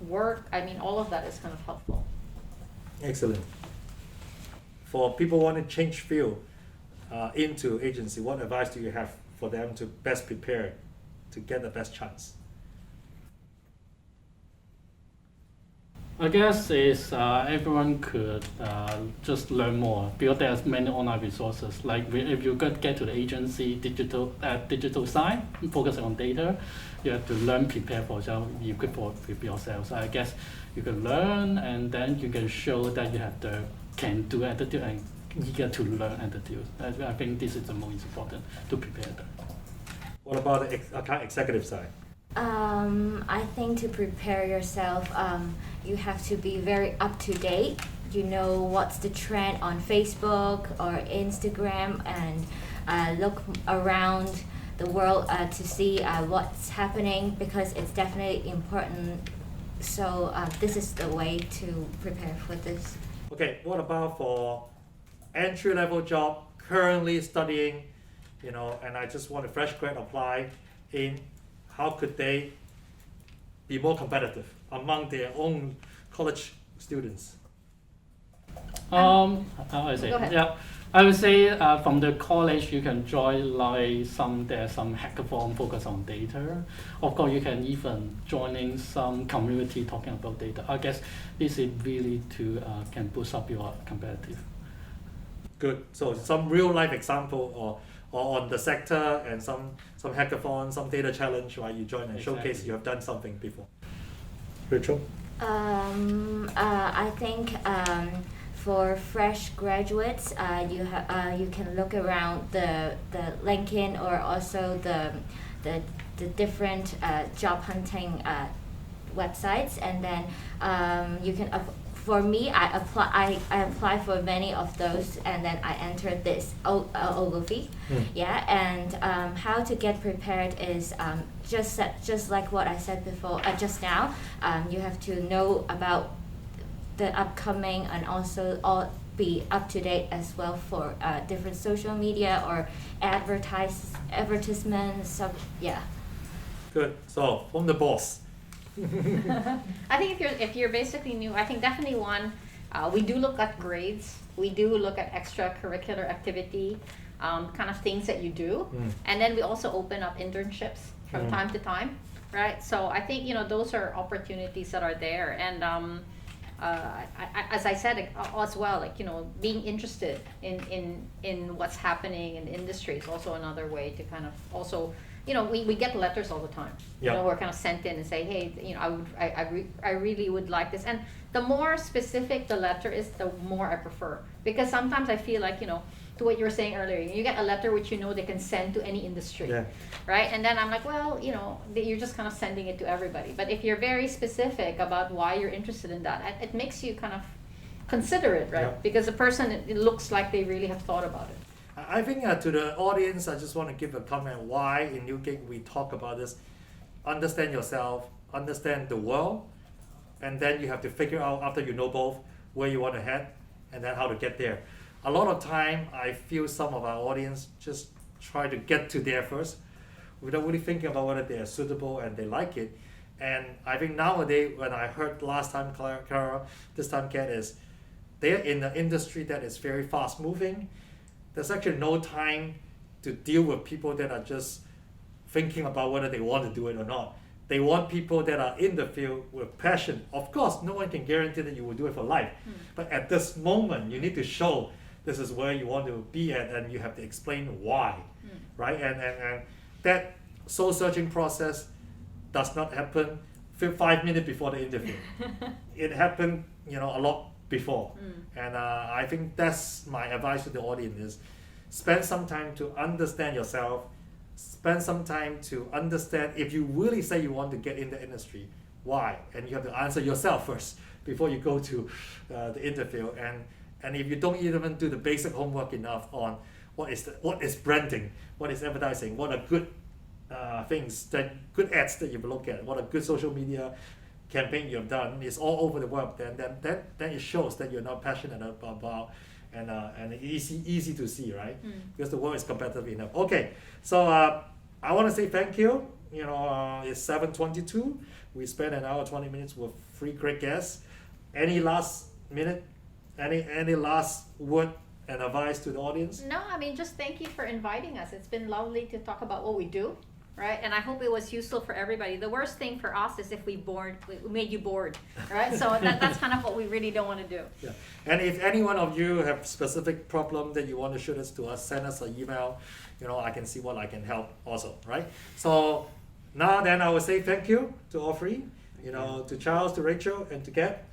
work. I mean, all of that is kind of helpful. Excellent. For people wanting to change field into agency, what advice do you have for them to best prepare to get the best chance? I guess is everyone could just learn more because there's many online resources. Like if you get to the agency digital side, focusing on data, you have to learn, prepare for yourself, equip with yourself. So I guess you can learn, and then you can show that you have the can-do attitude and eager to learn attitude. I think this is the most important to prepare that. What about the account executive side? I think to prepare yourself, you have to be very up to date. You know what's the trend on Facebook or Instagram, and look around the world to see what's happening, because it's definitely important. So this is the way to prepare for this. Okay, what about for entry-level job, currently studying, and I just want a fresh grad apply in, how could they be more competitive among their own college students? I say, Go ahead. yeah. I would say from the college you can join like there's some hackathon focus on data. Of course, you can even joining some community talking about data. I guess this is really to can boost up your competitive. Good. So some real life example or on the sector, and some hackathon, some data challenge, right? You join and showcase Exactly. you have done something before. Rachel? I think for fresh graduates, you can look around the LinkedIn, or also the different job hunting websites, and then you can. For me, I apply for many of those, and then I entered this Ogilvy. Yeah, and how to get prepared is just like what I said before, just now. You have to know about the upcoming, and also be up to date as well for different social media or advertisements. So yeah. Good. So from the boss. I think if you're basically new, I think definitely one, we do look at grades. We do look at extracurricular activity, kind of things that you do, and then we also open up internships from time to time, right? So I think those are opportunities that are there, and as I said as well, like being interested in what's happening in the industry is also another way to kind of also. We get letters all the time. Yeah. We're kind of sent in and say, hey, I really would like this. And the more specific the letter is, the more I prefer. Because sometimes I feel like, to what you were saying earlier, you get a letter which they can send to any industry, Yeah. right? And then I'm like, well, you're just kind of sending it to everybody. But if you're very specific about why you're interested in that, it makes you kind of consider it, right? Yeah. Because the person, it looks like they really have thought about it. I think to the audience, I just want to give a comment why in Newgig we talk about this. Understand yourself, understand the world, and then you have to figure out, after you know both, where you want to head, and then how to get there. A lot of time, I feel some of our audience just try to get to there first without really thinking about whether they are suitable and they like it. And I think nowadays, when I heard last time Clara, this time Kat, is they're in an industry that is very fast moving. There's actually no time to deal with people that are just thinking about whether they want to do it or not. They want people that are in the field with passion. Of course, no one can guarantee that you will do it for life. But at this moment, you need to show this is where you want to be at, and you have to explain why, right? And that soul searching process does not happen 5 minutes before the interview. It happened, a lot before. And I think that's my advice to the audience is spend some time to understand yourself, spend some time to understand if you really say you want to get in the industry, why? And you have to answer yourself first before you go to the interview. And if you don't even do the basic homework enough on what is branding, what is advertising, what are good things, good ads that you've looked at, what are good social media campaign you've done, is all over the world, then it shows that you're not passionate about and easy to see, right? Because the world is competitive enough. Okay, so I want to say thank you. It's 7:22. We spent an hour 20 minutes with 3 great guests. Any last minute, any last word and advice to the audience? No, I mean, just thank you for inviting us. It's been lovely to talk about what we do, right? And I hope it was useful for everybody. The worst thing for us is if we made you bored, right? So that's kind of what we really don't want to do. Yeah. And if any one of you have specific problem that you want to shoot us to us, send us an email. I can see what I can help also, right? So now then I will say thank you to all three, to Charles, to Rachel, and to Kat,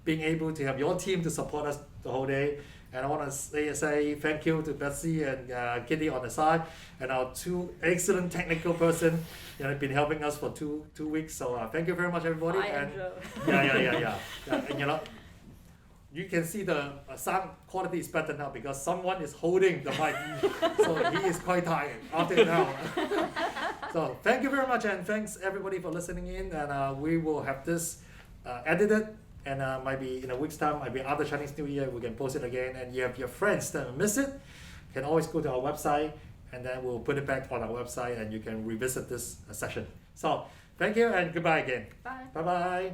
being able to have your team to support us the whole day. And I want to say thank you to Betsy and Kitty on the side, and our 2 excellent technical person, been helping us for two weeks. So thank you very much, everybody. Yeah. And you can see the sound quality is better now because someone is holding the mic, so he is quite tired after now. So thank you very much, and thanks everybody for listening in. And we will have this edited. And maybe in a week's time, maybe after Chinese New Year, we can post it again. And you have your friends that miss it, can always go to our website, and then we'll put it back on our website, and you can revisit this session. So thank you, and goodbye again. Bye. Bye-bye.